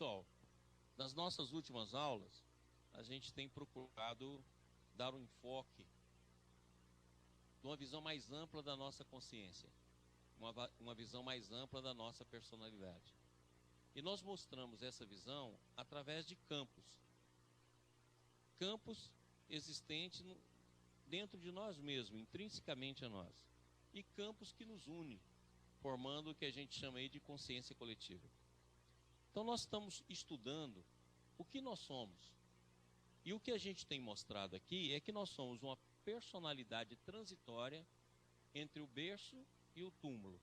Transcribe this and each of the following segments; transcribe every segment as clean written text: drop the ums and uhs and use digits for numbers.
Pessoal, nas nossas últimas aulas, a gente tem procurado dar um enfoque de uma visão mais ampla da nossa consciência, uma visão mais ampla da nossa personalidade. E nós mostramos essa visão através de campos existentes dentro de nós mesmos, intrinsecamente a nós, e campos que nos unem, formando o que a gente chama aí de consciência coletiva. Então nós estamos estudando o que nós somos. E o que a gente tem mostrado aqui é que nós somos uma personalidade transitória entre o berço e o túmulo.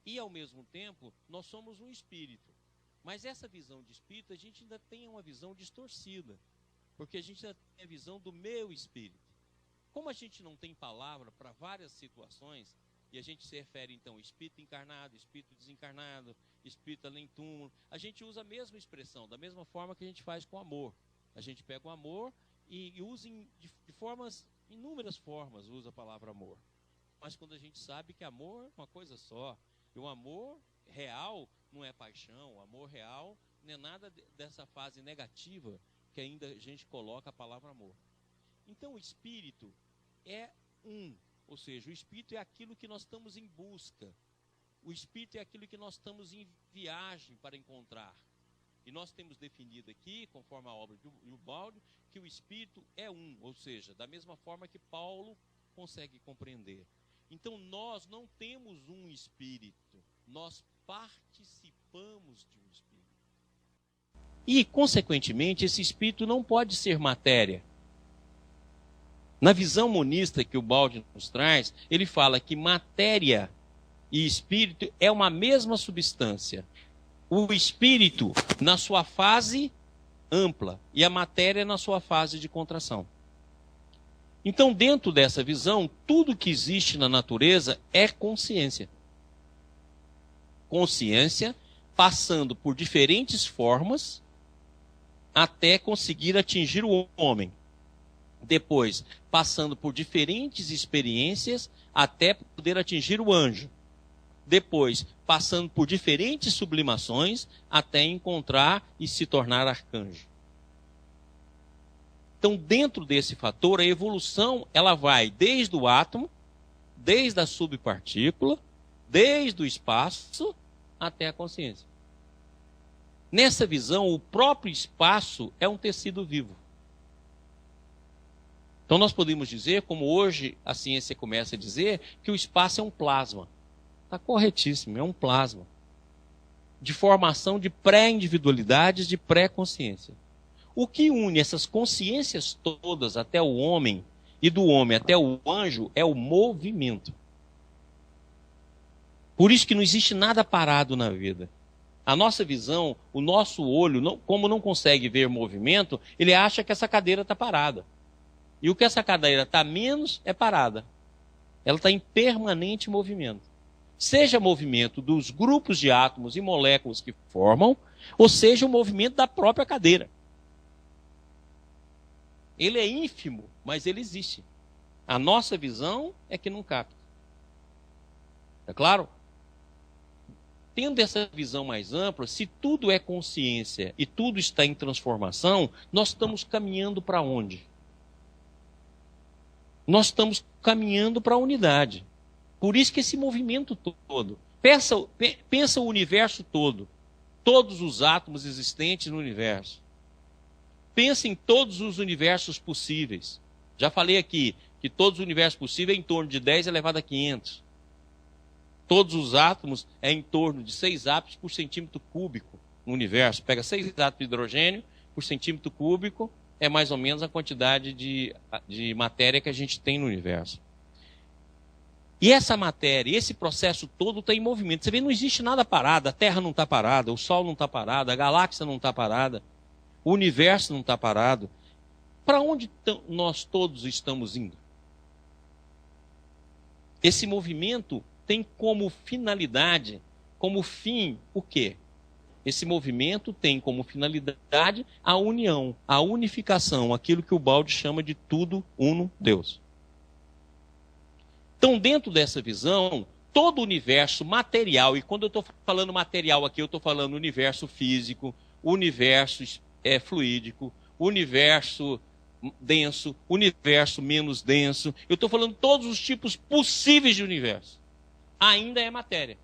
E, ao mesmo tempo, nós somos um espírito. Mas essa visão de espírito, a gente ainda tem uma visão distorcida, porque a gente ainda tem a visão do meu espírito. Como a gente não tem palavra para várias situações, e a gente se refere, então, espírito encarnado, espírito desencarnado, espírito além túmulo, a gente usa a mesma expressão, da mesma forma que a gente faz com amor. A gente pega o amor e usa inúmeras formas, usa a palavra amor. Mas quando a gente sabe que amor é uma coisa só, e o amor real não é paixão, o amor real não é nada dessa fase negativa que ainda a gente coloca a palavra amor. Então o espírito é ou seja, o espírito é aquilo que nós estamos em busca. O espírito é aquilo que nós estamos em viagem para encontrar. E nós temos definido aqui, conforme a obra de Ubaldo, que o espírito é ou seja, da mesma forma que Paulo consegue compreender. Então nós não temos um espírito, nós participamos de um espírito. E, consequentemente, esse espírito não pode ser matéria. Na visão monista que o Ubaldo nos traz, ele fala que matéria e espírito é uma mesma substância. O espírito na sua fase ampla e a matéria na sua fase de contração. Então, dentro dessa visão, tudo que existe na natureza é consciência. Consciência passando por diferentes formas até conseguir atingir o homem. Depois, passando por diferentes experiências até poder atingir o anjo. Depois, passando por diferentes sublimações até encontrar e se tornar arcanjo. Então, dentro desse fator, a evolução ela vai desde o átomo, desde a subpartícula, desde o espaço até a consciência. Nessa visão, o próprio espaço é um tecido vivo. Então, nós podemos dizer, como hoje a ciência começa a dizer, que o espaço é um plasma. Está corretíssimo, é um plasma. De formação de pré-individualidades, de pré-consciência. O que une essas consciências todas até o homem, e do homem até o anjo, é o movimento. Por isso que não existe nada parado na vida. A nossa visão, o nosso olho, como não consegue ver movimento, ele acha que essa cadeira está parada. E o que essa cadeira está menos é parada. Ela está em permanente movimento. Seja movimento dos grupos de átomos e moléculas que formam, ou seja o movimento da própria cadeira. Ele é ínfimo, mas ele existe. A nossa visão é que não capta. É claro? Tendo essa visão mais ampla, se tudo é consciência e tudo está em transformação, nós estamos caminhando para onde? Nós estamos caminhando para a unidade. Por isso que esse movimento todo. Pensa o universo todo. Todos os átomos existentes no universo. Pensa em todos os universos possíveis. Já falei aqui que todos os universos possíveis é em torno de 10 elevado a 500. Todos os átomos é em torno de 6 átomos por centímetro cúbico no universo. Pega 6 átomos de hidrogênio por centímetro cúbico, é mais ou menos a quantidade de matéria que a gente tem no universo. E essa matéria, esse processo todo está em movimento. Você vê, não existe nada parado. A Terra não está parada, o Sol não está parado, a galáxia não está parada, o universo não está parado. Para onde nós todos estamos indo? Esse movimento tem como finalidade, como fim, o quê? Esse movimento tem como finalidade a união, a unificação, aquilo que o Ubaldo chama de tudo uno Deus. Então, dentro dessa visão, todo o universo material, e quando eu estou falando material aqui, eu estou falando universo físico, universo fluídico, universo denso, universo menos denso, eu estou falando todos os tipos possíveis de universo, ainda é matéria.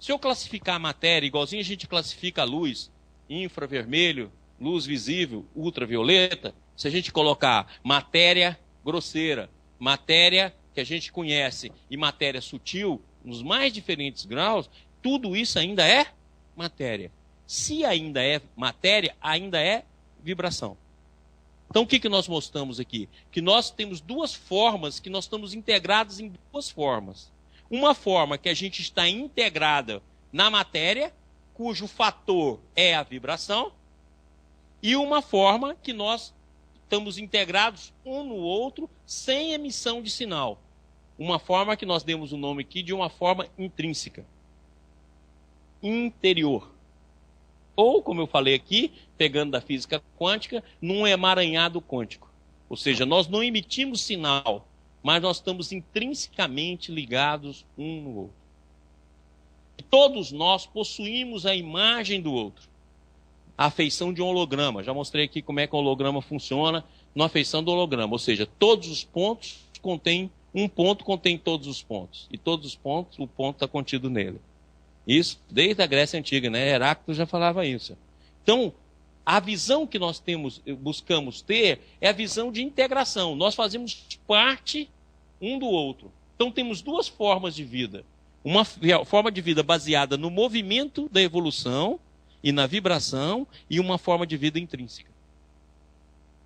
Se eu classificar a matéria, igualzinho a gente classifica a luz, infravermelho, luz visível, ultravioleta, se a gente colocar matéria grosseira, matéria que a gente conhece e matéria sutil, nos mais diferentes graus, tudo isso ainda é matéria. Se ainda é matéria, ainda é vibração. Então o que nós mostramos aqui? Que nós temos duas formas, que nós estamos integrados em duas formas. Uma forma que a gente está integrada na matéria, cujo fator é a vibração, e uma forma que nós estamos integrados um no outro sem emissão de sinal. Uma forma que nós demos o nome aqui de uma forma intrínseca, interior. Ou, como eu falei aqui, pegando da física quântica, num emaranhado quântico. Ou seja, nós não emitimos sinal, mas nós estamos intrinsecamente ligados um no outro. Todos nós possuímos a imagem do outro. A feição de um holograma. Já mostrei aqui como é que o holograma funciona na feição do holograma. Ou seja, todos os pontos contêm, um ponto contém todos os pontos. E todos os pontos, o ponto está contido nele. Isso desde a Grécia Antiga, né? Heráclito já falava isso. Então, a visão que nós buscamos ter é a visão de integração. Nós fazemos parte um do outro. Então temos duas formas de vida. Uma forma de vida baseada no movimento da evolução e na vibração, e uma forma de vida intrínseca.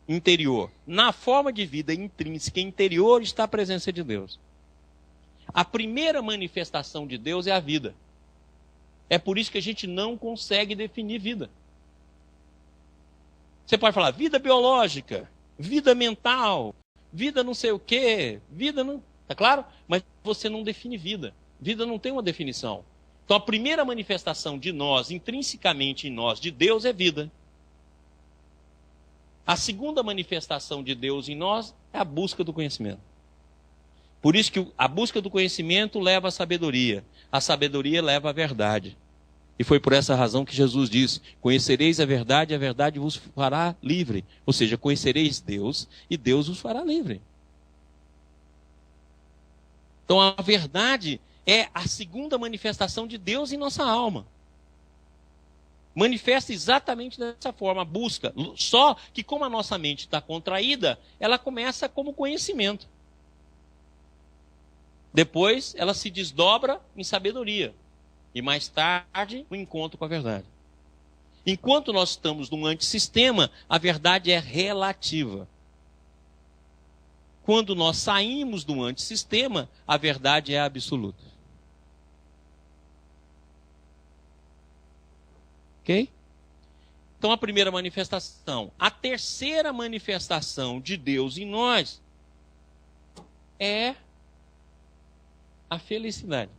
Interior. Na forma de vida intrínseca interior está a presença de Deus. A primeira manifestação de Deus é a vida. É por isso que a gente não consegue definir vida. Você pode falar vida biológica, vida mental, vida não sei o quê, vida não... Tá claro? Mas você não define vida. Vida não tem uma definição. Então a primeira manifestação de nós, intrinsecamente em nós, de Deus é vida. A segunda manifestação de Deus em nós é a busca do conhecimento. Por isso que a busca do conhecimento leva à sabedoria. A sabedoria leva à verdade. E foi por essa razão que Jesus disse: conhecereis a verdade vos fará livre. Ou seja, conhecereis Deus e Deus vos fará livre. Então a verdade é a segunda manifestação de Deus em nossa alma. Manifesta exatamente dessa forma, a busca. Só que como a nossa mente está contraída, ela começa como conhecimento. Depois ela se desdobra em sabedoria. E mais tarde, o encontro com a verdade. Enquanto nós estamos num antissistema, a verdade é relativa. Quando nós saímos do antissistema, a verdade é absoluta. Ok? Então, a primeira manifestação. A terceira manifestação de Deus em nós é a felicidade.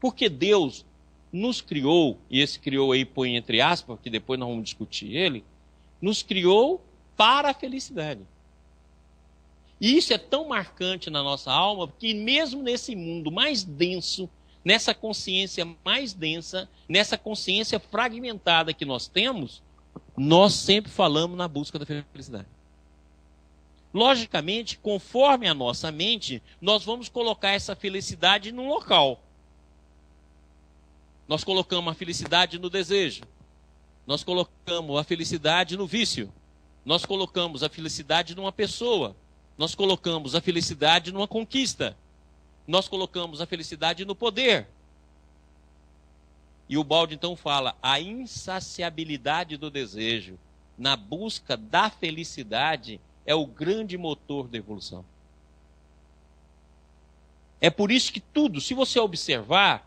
Porque Deus nos criou, e esse criou aí põe entre aspas, que depois nós vamos discutir ele, nos criou para a felicidade. E isso é tão marcante na nossa alma, que mesmo nesse mundo mais denso, nessa consciência mais densa, nessa consciência fragmentada que nós temos, nós sempre falamos na busca da felicidade. Logicamente, conforme a nossa mente, nós vamos colocar essa felicidade num local. Nós colocamos a felicidade no desejo. Nós colocamos a felicidade no vício. Nós colocamos a felicidade numa pessoa. Nós colocamos a felicidade numa conquista. Nós colocamos a felicidade no poder. E o Balde então fala: a insaciabilidade do desejo na busca da felicidade é o grande motor da evolução. É por isso que tudo, se você observar,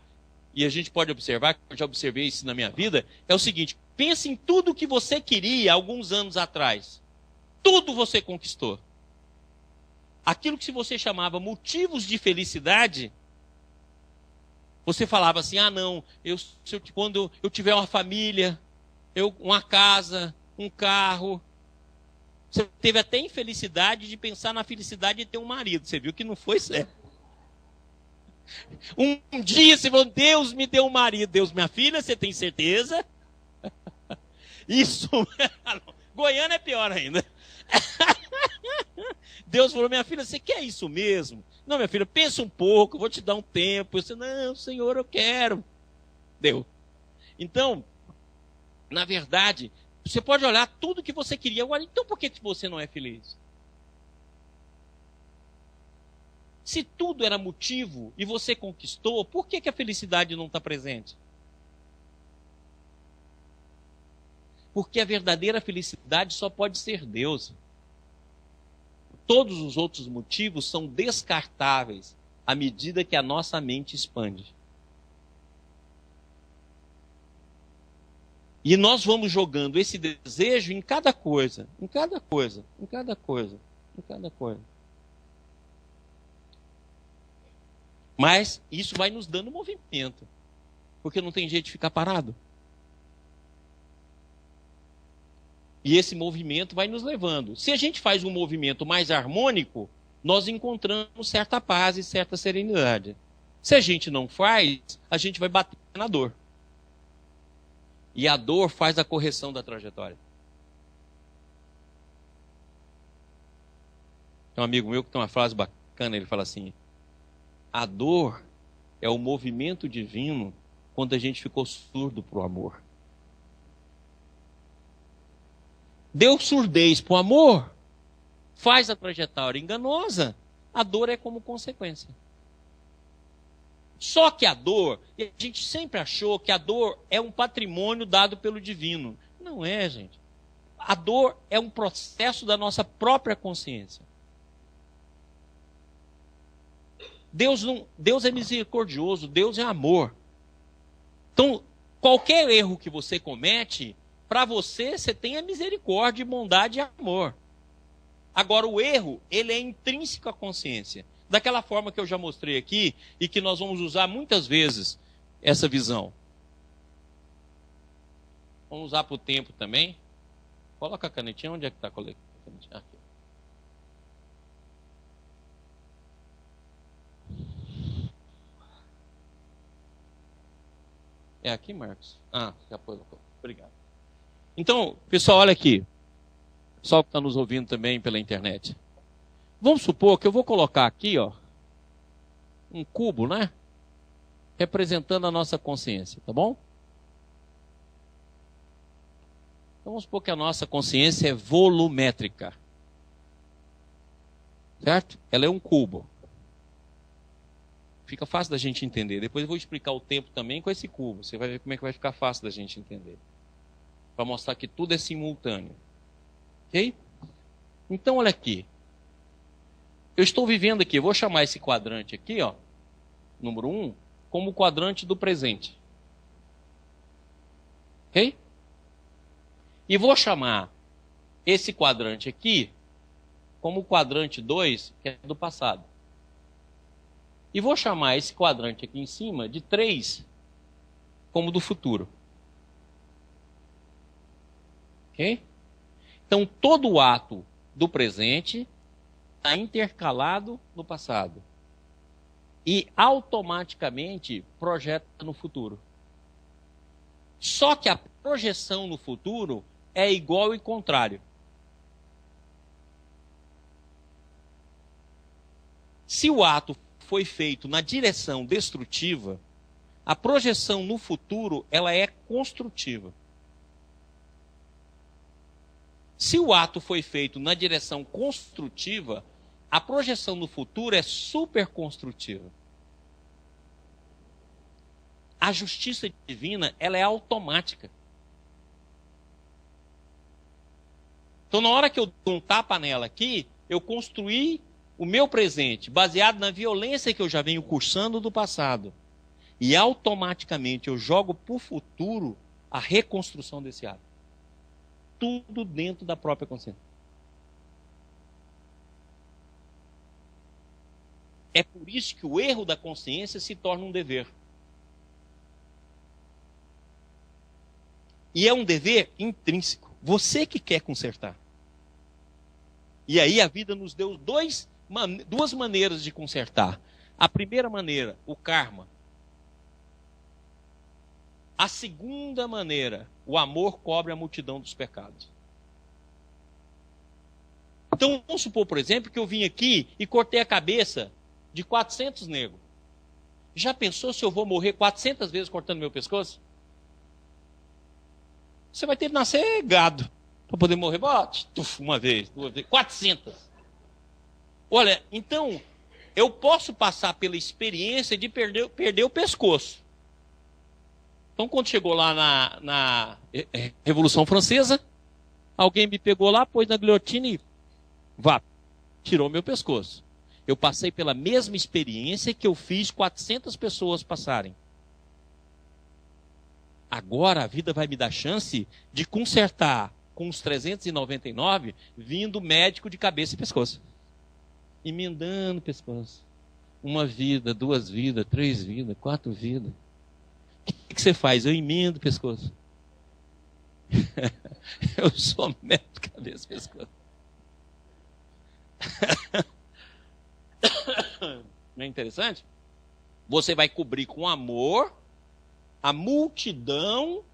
e a gente pode observar, eu já observei isso na minha vida, é o seguinte: pense em tudo que você queria alguns anos atrás. Tudo você conquistou. Aquilo que você chamava motivos de felicidade, você falava assim: ah não, quando eu tiver uma família, uma casa, um carro, Você teve até infelicidade de pensar na felicidade de ter um marido. Você viu que não foi certo. Um dia você falou, Deus me deu um marido. Deus, minha filha, você tem certeza? Isso. Goiânia é pior ainda. Deus falou, minha filha, você quer isso mesmo? Não, minha filha, pensa um pouco, eu vou te dar um tempo. Eu disse, não, Senhor, eu quero. Deu. Então, na verdade, você pode olhar tudo que você queria. Agora, então por que você não é feliz? Se tudo era motivo e você conquistou, por que a felicidade não está presente? Porque a verdadeira felicidade só pode ser Deus. Todos os outros motivos são descartáveis à medida que a nossa mente expande. E nós vamos jogando esse desejo em cada coisa, em cada coisa, em cada coisa, em cada coisa. Mas isso vai nos dando movimento, porque não tem jeito de ficar parado. E esse movimento vai nos levando. Se a gente faz um movimento mais harmônico, nós encontramos certa paz e certa serenidade. Se a gente não faz, a gente vai bater na dor. E a dor faz a correção da trajetória. Tem um amigo meu que tem uma frase bacana, ele fala assim: a dor é o movimento divino quando a gente ficou surdo para o amor. Deu surdez para o amor, faz a trajetória enganosa, a dor é como consequência. Só que a dor, e a gente sempre achou que a dor é um patrimônio dado pelo divino. Não é, gente. A dor é um processo da nossa própria consciência. Deus é misericordioso, Deus é amor. Então, qualquer erro que você comete, para você tem a misericórdia, bondade e amor. Agora, o erro, ele é intrínseco à consciência. Daquela forma que eu já mostrei aqui e que nós vamos usar muitas vezes essa visão. Vamos usar para o tempo também. Coloca a canetinha. Onde é que está a canetinha? Aqui. É aqui, Marcos? Ah, já colocou. Obrigado. Então, pessoal, olha aqui. Pessoal que está nos ouvindo também pela internet. Vamos supor que eu vou colocar aqui, ó, um cubo, né? Representando a nossa consciência, tá bom? Então, vamos supor que a nossa consciência é volumétrica. Certo? Ela é um cubo. Fica fácil da gente entender. Depois eu vou explicar o tempo também com esse cubo. Você vai ver como é que vai ficar fácil da gente entender. Para mostrar que tudo é simultâneo. Ok? Então, olha aqui. Eu estou vivendo aqui, eu vou chamar esse quadrante aqui, ó, número 1, como o quadrante do presente. Ok? E vou chamar esse quadrante aqui como o quadrante 2, que é do passado. E vou chamar esse quadrante aqui em cima de 3 como do futuro. Ok? Então, todo o ato do presente está intercalado no passado. E automaticamente projeta no futuro. Só que a projeção no futuro é igual e contrário. Se o ato foi feito na direção destrutiva, a projeção no futuro ela é construtiva. Se o ato foi feito na direção construtiva, a projeção no futuro é super construtiva. A justiça divina, ela é automática. Então, na hora que eu dou um tapa nela aqui, eu construí o meu presente, baseado na violência que eu já venho cursando do passado. E automaticamente eu jogo para o futuro a reconstrução desse ato. Tudo dentro da própria consciência. É por isso que o erro da consciência se torna um dever. E é um dever intrínseco. Você que quer consertar. E aí a vida nos deu duas maneiras de consertar. A primeira maneira, o karma. A segunda maneira, o amor cobre a multidão dos pecados. Então, vamos supor, por exemplo, que eu vim aqui e cortei a cabeça de 400 negros. Já pensou se eu vou morrer 400 vezes cortando meu pescoço? Você vai ter que nascer gado para poder morrer. Uma vez, 2 vezes, 400. Olha, então, eu posso passar pela experiência de perder o pescoço. Então, quando chegou lá na Revolução Francesa, alguém me pegou lá, pôs na guilhotina e tirou meu pescoço. Eu passei pela mesma experiência que eu fiz 400 pessoas passarem. Agora a vida vai me dar chance de consertar com os 399, vindo médico de cabeça e pescoço. Emendando o pescoço. 1 vida, 2 vidas, 3 vidas, 4 vidas. O que você faz? Eu emendo o pescoço. Eu sou médico de cabeça e pescoço. Não é interessante? Você vai cobrir com amor a multidão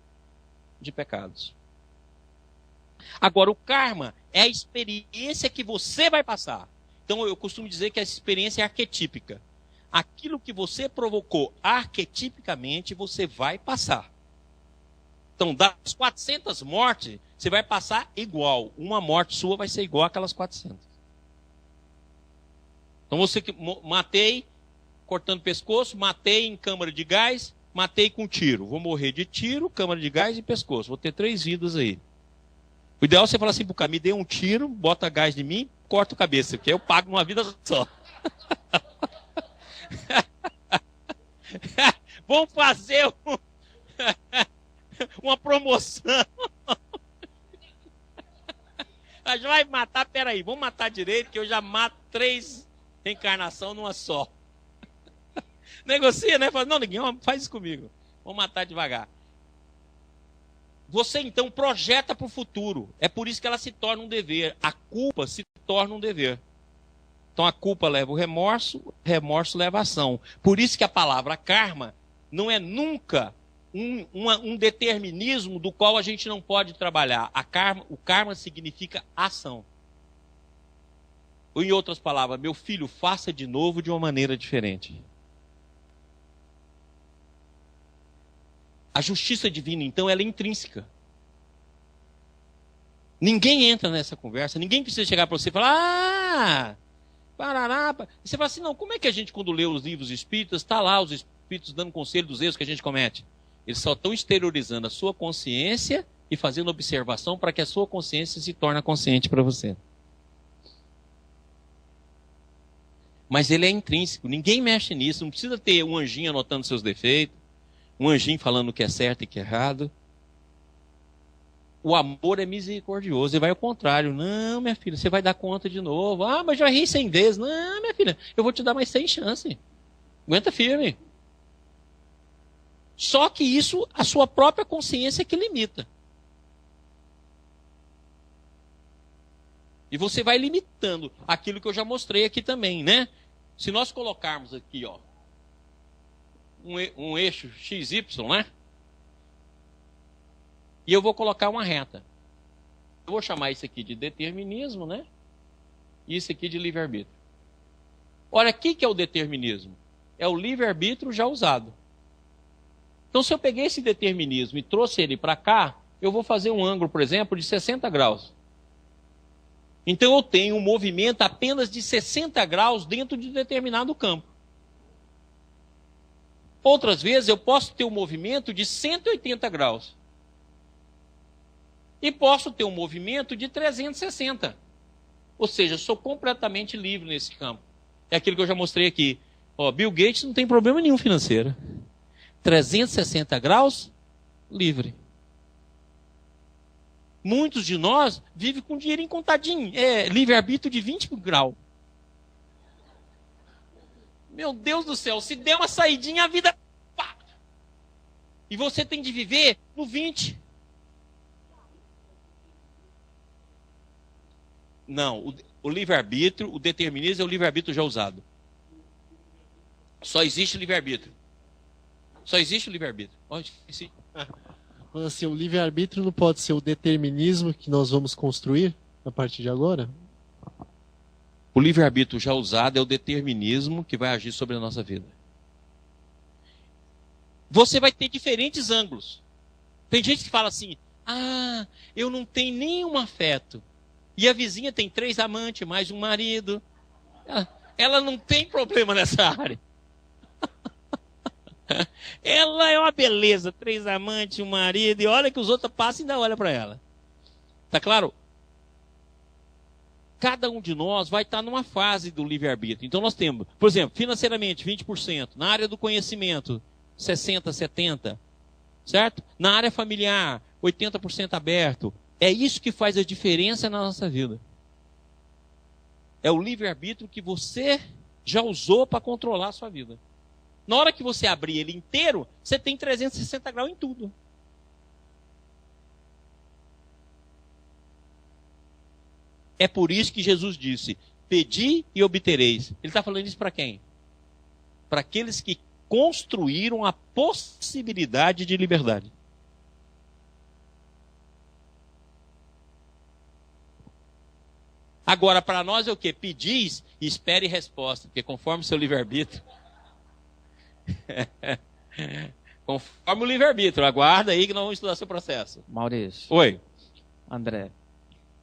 de pecados. Agora, o karma é a experiência que você vai passar. Então, eu costumo dizer que essa experiência é arquetípica. Aquilo que você provocou arquetipicamente, você vai passar. Então, das 400 mortes, você vai passar igual. Uma morte sua vai ser igual àquelas 400. Então, você que matei cortando pescoço, matei em câmara de gás, matei com tiro. Vou morrer de tiro, câmara de gás e pescoço. Vou ter 3 vidas aí. O ideal é você falar assim pro cara, me dê um tiro, bota gás em mim, corta a cabeça, porque eu pago uma vida só. Vamos fazer uma promoção. A gente vai matar, peraí, vamos matar direito, que eu já mato 3 reencarnações numa só. Negocia, né? Fala, não, ninguém faz isso comigo. Vamos matar devagar. Você então projeta para o futuro. É por isso que ela se torna um dever. A culpa se torna um dever. Então a culpa leva o remorso leva a ação. Por isso que a palavra karma não é nunca um determinismo do qual a gente não pode trabalhar. O karma significa ação. Ou em outras palavras, meu filho, faça de novo de uma maneira diferente. A justiça divina, então, ela é intrínseca. Ninguém entra nessa conversa, ninguém precisa chegar para você e falar, parará. E você fala assim, não, como é que a gente, quando lê os livros espíritas, está lá os espíritos dando conselho dos erros que a gente comete? Eles só estão exteriorizando a sua consciência e fazendo observação para que a sua consciência se torne consciente para você. Mas ele é intrínseco, ninguém mexe nisso, não precisa ter um anjinho anotando seus defeitos, um anjinho falando o que é certo e o que é errado. O amor é misericordioso, ele vai ao contrário. Não, minha filha, você vai dar conta de novo. Ah, mas já ri 100 vezes. Não, minha filha, eu vou te dar mais 100 chances. Aguenta firme. Só que isso, a sua própria consciência que limita. E você vai limitando aquilo que eu já mostrei aqui também, né? Se nós colocarmos aqui, ó, um eixo XY, né? E eu vou colocar uma reta. Eu vou chamar isso aqui de determinismo, né? E isso aqui de livre-arbítrio. Olha, o que é o determinismo? É o livre-arbítrio já usado. Então, se eu peguei esse determinismo e trouxe ele para cá, eu vou fazer um ângulo, por exemplo, de 60 graus. Então, eu tenho um movimento apenas de 60 graus dentro de determinado campo. Outras vezes, eu posso ter um movimento de 180 graus. E posso ter um movimento de 360. Ou seja, eu sou completamente livre nesse campo. É aquilo que eu já mostrei aqui. Ó, Bill Gates não tem problema nenhum financeiro. 360 graus, livre. Muitos de nós vivem com dinheiro contadinho. É livre-arbítrio de 20 graus. Meu Deus do céu, se der uma saidinha, a vida... Pá! E você tem de viver no 20. Não, o livre-arbítrio, o determinismo é o livre-arbítrio já usado. Só existe livre-arbítrio. Só existe o livre-arbítrio. Assim, o livre-arbítrio não pode ser o determinismo que nós vamos construir a partir de agora? O livre-arbítrio já usado é o determinismo que vai agir sobre a nossa vida. Você vai ter diferentes ângulos. Tem gente que fala assim, eu não tenho nenhum afeto. E a vizinha tem 3 amantes, mais um marido. Ela não tem problema nessa área. Ela é uma beleza, 3 amantes, um marido, e olha que os outros passam e ainda olham para ela. Tá claro? Cada um de nós vai estar numa fase do livre-arbítrio. Então nós temos, por exemplo, financeiramente 20%, na área do conhecimento 60%, 70%, certo? Na área familiar 80% aberto. É isso que faz a diferença na nossa vida. É o livre-arbítrio que você já usou para controlar a sua vida. Na hora que você abrir ele inteiro, você tem 360 graus em tudo. É por isso que Jesus disse, pedi e obtereis. Ele está falando isso para quem? Para aqueles que construíram a possibilidade de liberdade. Agora, para nós é o quê? Pedis e espere resposta, porque conforme o seu livre-arbítrio, conforme o livre-arbítrio, aguarda aí que nós vamos estudar seu processo. Maurício. Oi. André.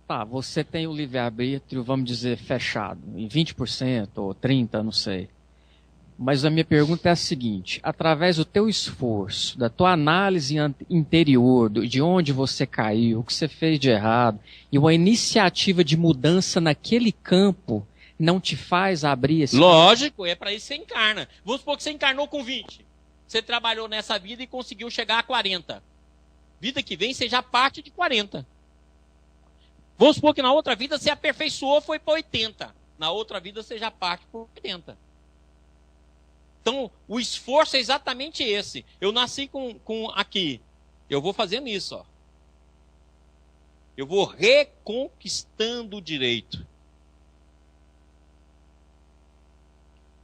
Tá, você tem o livre-arbítrio, vamos dizer, fechado, em 20% ou 30%, não sei. Mas a minha pergunta é a seguinte, através do teu esforço, da tua análise interior, de onde você caiu, o que você fez de errado, e uma iniciativa de mudança naquele campo, não te faz abrir esse... Lógico, é para isso que você encarna. Vamos supor que você encarnou com 20. Você trabalhou nessa vida e conseguiu chegar a 40. Vida que vem, você já parte de 40. Vamos supor que na outra vida você aperfeiçoou, foi para 80. Na outra vida você já parte por 80. Então, o esforço é exatamente esse. Eu nasci com aqui. Eu vou fazendo isso, ó. Eu vou reconquistando o direito.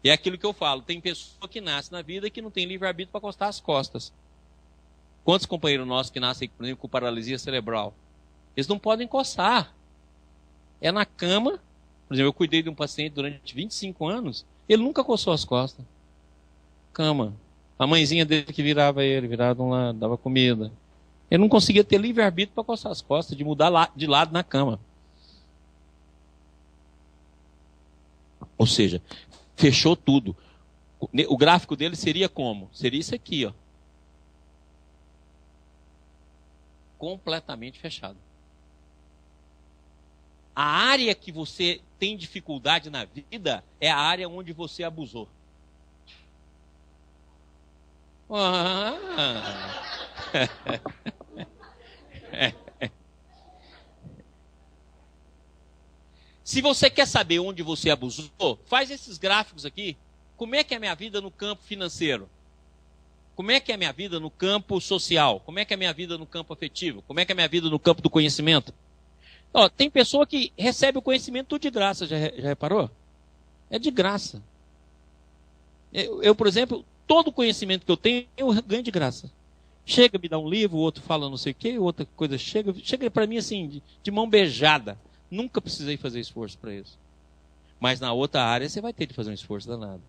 E é aquilo que eu falo. Tem pessoa que nasce na vida que não tem livre-arbítrio para costar as costas. Quantos companheiros nossos que nascem, por exemplo, com paralisia cerebral? Eles não podem coçar. É na cama. Por exemplo, eu cuidei de um paciente durante 25 anos. Ele nunca coçou as costas. Cama. A mãezinha dele que virava ele, virava de um lado, dava comida. Ele não conseguia ter livre-arbítrio para coçar as costas, de mudar de lado na cama. Ou seja, fechou tudo. O gráfico dele seria como? Seria isso aqui, ó. Completamente fechado. A área que você tem dificuldade na vida é a área onde você abusou. Se você quer saber onde você abusou, faz esses gráficos aqui. Como é que é a minha vida no campo financeiro? Como é que é a minha vida no campo social? Como é que é a minha vida no campo afetivo? Como é que é a minha vida no campo do conhecimento? Ó, tem pessoa que recebe o conhecimento tudo de graça, já reparou? É de graça. Eu, por exemplo, todo o conhecimento que eu tenho, eu ganho de graça. Chega, me dá um livro, o outro fala não sei o quê, outra coisa chega para mim assim, de mão beijada. Nunca precisei fazer esforço para isso. Mas na outra área você vai ter de fazer um esforço danado.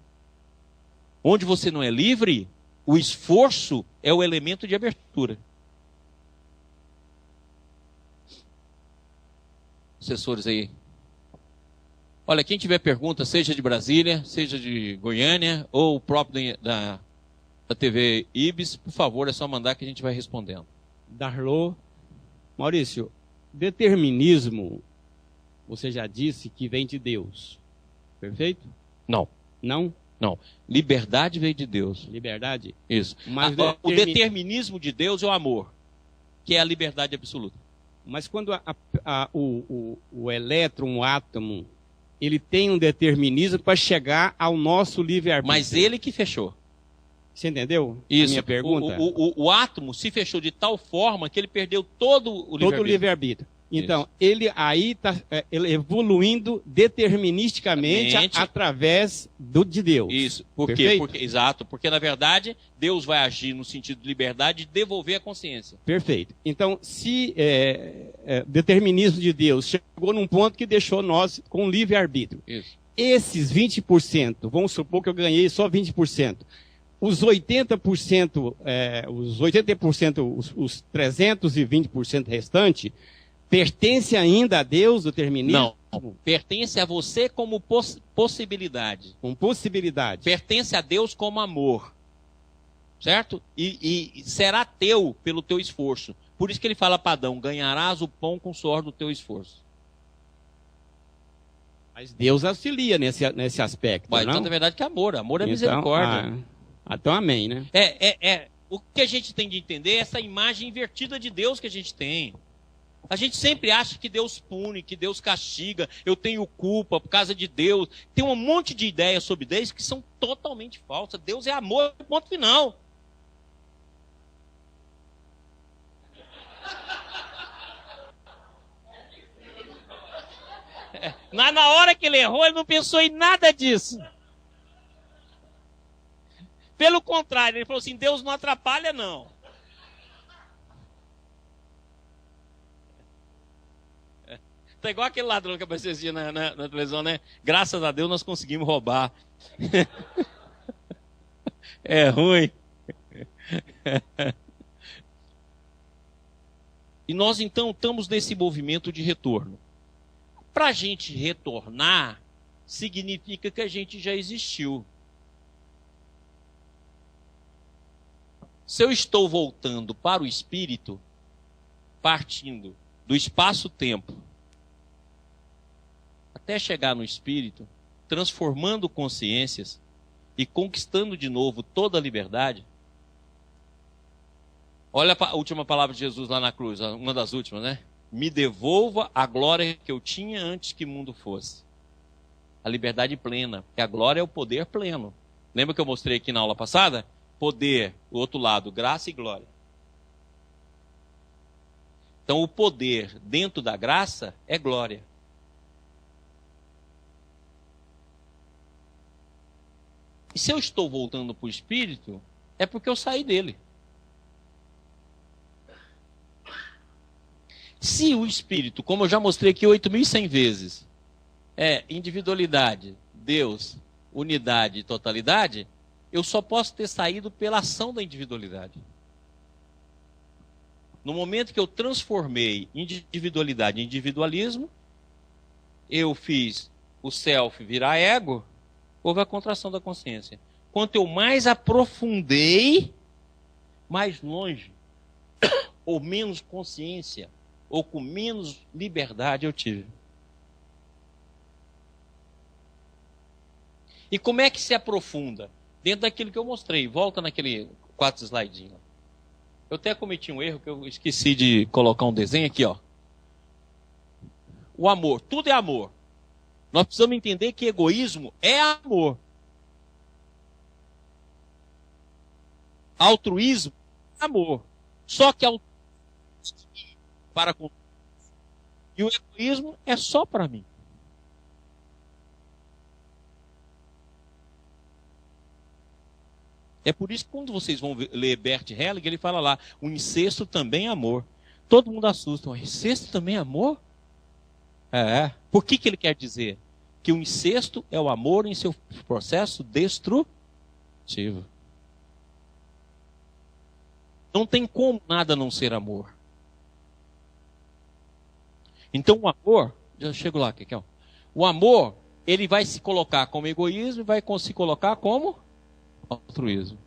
Onde você não é livre, o esforço é o elemento de abertura. Assessores aí. Olha, quem tiver pergunta, seja de Brasília, seja de Goiânia, ou o próprio da TV Ibis, por favor, é só mandar que a gente vai respondendo. Darlô. Maurício, determinismo, você já disse que vem de Deus. Perfeito? Não. Não? Não. Liberdade veio de Deus. Liberdade? Isso. Mas O determinismo de Deus é o amor, que é a liberdade absoluta. Mas quando o elétron, o átomo, ele tem um determinismo para chegar ao nosso livre-arbítrio. Mas ele que fechou. Você entendeu? Isso. A minha pergunta? O átomo se fechou de tal forma que ele perdeu todo o livre-arbítrio. Todo o livre-arbítrio. Então, ele aí está evoluindo deterministicamente através de Deus. Isso. Por quê? Exato. Porque, na verdade, Deus vai agir no sentido de liberdade e devolver a consciência. Perfeito. Então, se determinismo de Deus chegou num ponto que deixou nós com livre-arbítrio. Esses 20%, vamos supor que eu ganhei só 20%. Os 80%, os 320% restante, pertence ainda a Deus, o determinismo? Não, pertence a você como possibilidade. Com possibilidade. Pertence a Deus como amor. Certo? E será teu pelo teu esforço. Por isso que ele fala para Adão, ganharás o pão com o suor do teu esforço. Mas Deus auxilia nesse aspecto, não? Então, na verdade, que amor é misericórdia. Então, amém, né? O que a gente tem de entender é essa imagem invertida de Deus que a gente tem. A gente sempre acha que Deus pune, que Deus castiga, eu tenho culpa por causa de Deus. Tem um monte de ideias sobre Deus que são totalmente falsas. Deus é amor, ponto final. Na hora que ele errou, ele não pensou em nada disso. Pelo contrário, ele falou assim, Deus não atrapalha, não. Tá igual aquele ladrão que apareceu esse dia na televisão, né? Graças a Deus nós conseguimos roubar. É ruim. E nós então estamos nesse movimento de retorno. Para a gente retornar, significa que a gente já existiu. Se eu estou voltando para o espírito, partindo do espaço-tempo, até chegar no espírito, transformando consciências e conquistando de novo toda a liberdade. Olha a última palavra de Jesus lá na cruz, uma das últimas, né? Me devolva a glória que eu tinha antes que o mundo fosse. A liberdade plena, porque a glória é o poder pleno. Lembra que eu mostrei aqui na aula passada? Poder, o outro lado, graça e glória. Então o poder dentro da graça é glória. E se eu estou voltando para o Espírito, é porque eu saí dele. Se o Espírito, como eu já mostrei aqui 8.100 vezes, é individualidade, Deus, unidade e totalidade, eu só posso ter saído pela ação da individualidade. No momento que eu transformei individualidade em individualismo, eu fiz o self virar ego, houve a contração da consciência. Quanto eu mais aprofundei, mais longe, ou menos consciência, ou com menos liberdade eu tive. E como é que se aprofunda? Dentro daquilo que eu mostrei. Volta naquele 4 slidinhos. Eu até cometi um erro que eu esqueci de colocar um desenho aqui, ó. O amor, tudo é amor. Nós precisamos entender que egoísmo é amor. Altruísmo é amor. Só que para com e o egoísmo é só para mim. É por isso que quando vocês vão ler Bert Hellinger, ele fala lá, o incesto também é amor. Todo mundo assusta, o incesto também é amor? Por que ele quer dizer? Que o incesto é o amor em seu processo destrutivo. Não tem como nada não ser amor. Então o amor, já chego lá, Kekel. O amor, ele vai se colocar como egoísmo e vai se colocar como altruísmo.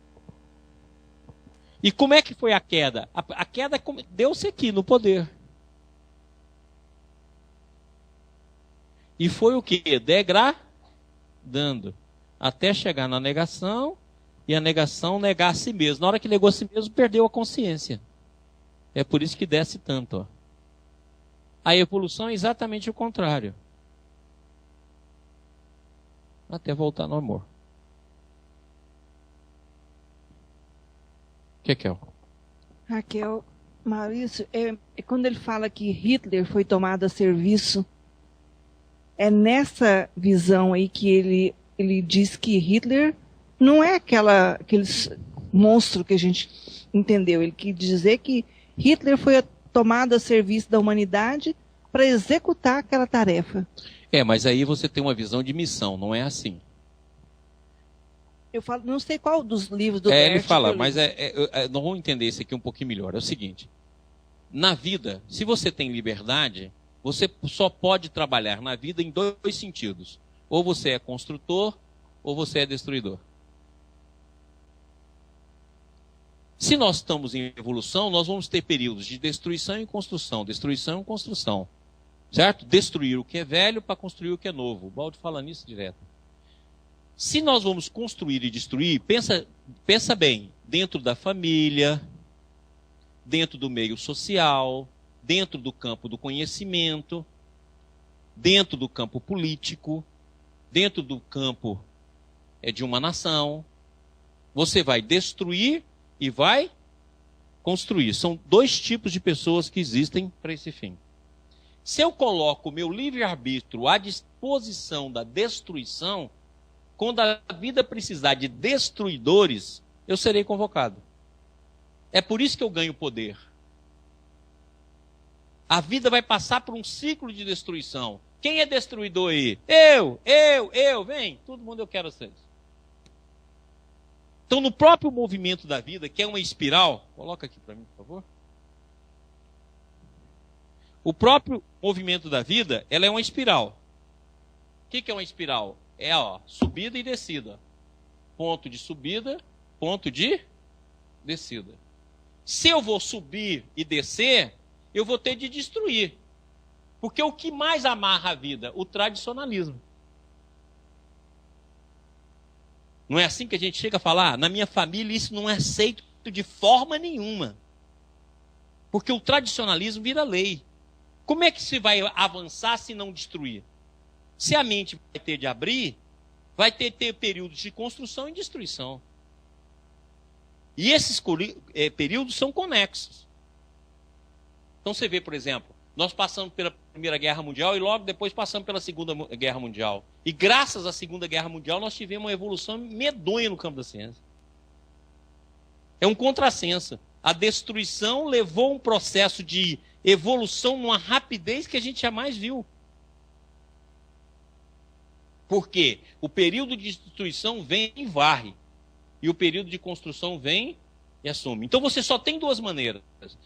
E como é que foi a queda? A queda deu-se aqui no poder. E foi o que? Degradando. Até chegar na negação, e a negação negar a si mesmo. Na hora que negou a si mesmo, perdeu a consciência. É por isso que desce tanto. Ó. A evolução é exatamente o contrário. Até voltar no amor. Kekel. Raquel, Maurício, quando ele fala que Hitler foi tomado a serviço, é nessa visão aí que ele diz que Hitler não é aquele monstro que a gente entendeu. Ele quis dizer que Hitler foi tomado a serviço da humanidade para executar aquela tarefa. Mas aí você tem uma visão de missão, não é assim. Eu falo, não sei qual dos livros do Ele fala, mas nós vamos entender isso aqui um pouquinho melhor. É o seguinte, na vida, se você tem liberdade, você só pode trabalhar na vida em dois sentidos. Ou você é construtor, ou você é destruidor. Se nós estamos em evolução, nós vamos ter períodos de destruição e construção. Destruição e construção. Certo? Destruir o que é velho para construir o que é novo. O Baldo fala nisso direto. Se nós vamos construir e destruir, pensa bem, dentro da família, dentro do meio social, dentro do campo do conhecimento, dentro do campo político, dentro do campo de uma nação. Você vai destruir e vai construir. São dois tipos de pessoas que existem para esse fim. Se eu coloco o meu livre-arbítrio à disposição da destruição, quando a vida precisar de destruidores, eu serei convocado. É por isso que eu ganho poder. A vida vai passar por um ciclo de destruição. Quem é destruidor aí? Eu, vem. Todo mundo eu quero vocês. Então, no próprio movimento da vida, que é uma espiral, coloca aqui para mim, por favor. O próprio movimento da vida, ela é uma espiral. O que é uma espiral? Subida e descida. Ponto de subida, ponto de descida. Se eu vou subir e descer, eu vou ter de destruir. Porque o que mais amarra a vida? O tradicionalismo. Não é assim que a gente chega a falar? Na minha família isso não é aceito de forma nenhuma. Porque o tradicionalismo vira lei. Como é que se vai avançar se não destruir? Se a mente vai ter de abrir, vai ter períodos de construção e destruição. E esses períodos são conexos. Então você vê, por exemplo, nós passamos pela Primeira Guerra Mundial e logo depois passamos pela Segunda Guerra Mundial. E graças à Segunda Guerra Mundial nós tivemos uma evolução medonha no campo da ciência. É um contrassenso. A destruição levou um processo de evolução numa rapidez que a gente jamais viu. Por quê? O período de destruição vem e varre. E o período de construção vem e assume. Então você só tem duas maneiras.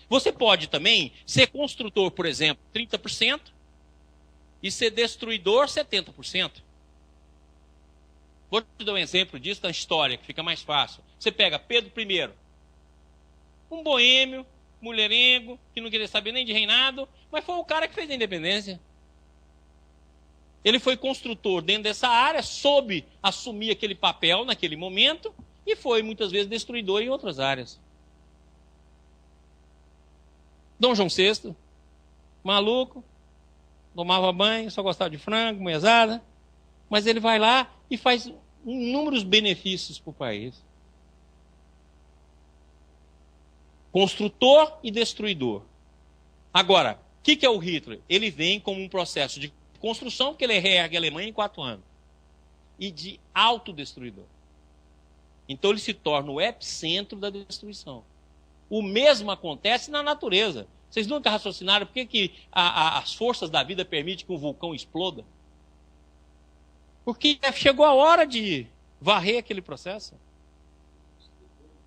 Você pode também ser construtor, por exemplo, 30% e ser destruidor 70%. Vou te dar um exemplo disso na história, que fica mais fácil. Você pega Pedro I, um boêmio, mulherengo, que não queria saber nem de reinado, mas foi o cara que fez a independência. Ele foi construtor dentro dessa área, soube assumir aquele papel naquele momento e foi muitas vezes destruidor em outras áreas. Dom João VI, maluco, tomava banho, só gostava de frango, moezada, mas ele vai lá e faz inúmeros benefícios para o país. Construtor e destruidor. Agora, o que é o Hitler? Ele vem como um processo de construção, porque ele reergue a Alemanha em 4 anos. E de autodestruidor. Então ele se torna o epicentro da destruição. O mesmo acontece na natureza. Vocês nunca raciocinaram por que as forças da vida permitem que um vulcão exploda? Porque chegou a hora de varrer aquele processo.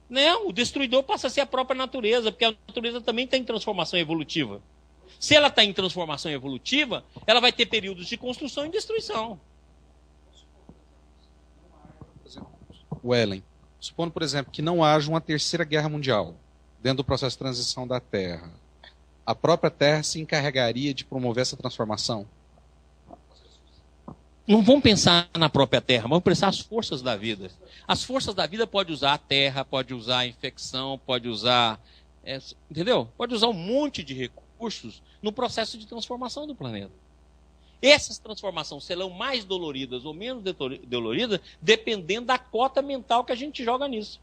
Não, o destruidor passa a ser a própria natureza, porque a natureza também está em transformação evolutiva. Se ela está em transformação evolutiva, ela vai ter períodos de construção e destruição. Wellen, supondo, por exemplo, que não haja uma terceira guerra mundial dentro do processo de transição da Terra, a própria Terra se encarregaria de promover essa transformação? Não vamos pensar na própria Terra, vamos pensar as forças da vida. As forças da vida podem usar a terra, pode usar a infecção, pode usar, entendeu? Pode usar um monte de recursos no processo de transformação do planeta. Essas transformações serão mais doloridas ou menos doloridas, dependendo da cota mental que a gente joga nisso.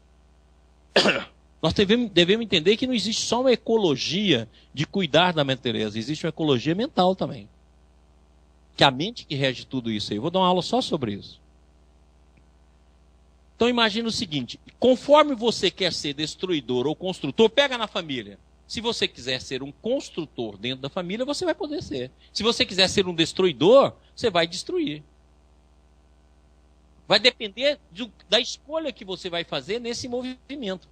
Nós devemos entender que não existe só uma ecologia de cuidar da natureza, existe uma ecologia mental também. Que a mente que rege tudo isso aí. Eu vou dar uma aula só sobre isso. Então imagina o seguinte, conforme você quer ser destruidor ou construtor, pega na família. Se você quiser ser um construtor dentro da família, você vai poder ser. Se você quiser ser um destruidor, você vai destruir. Vai depender da escolha que você vai fazer nesse movimento.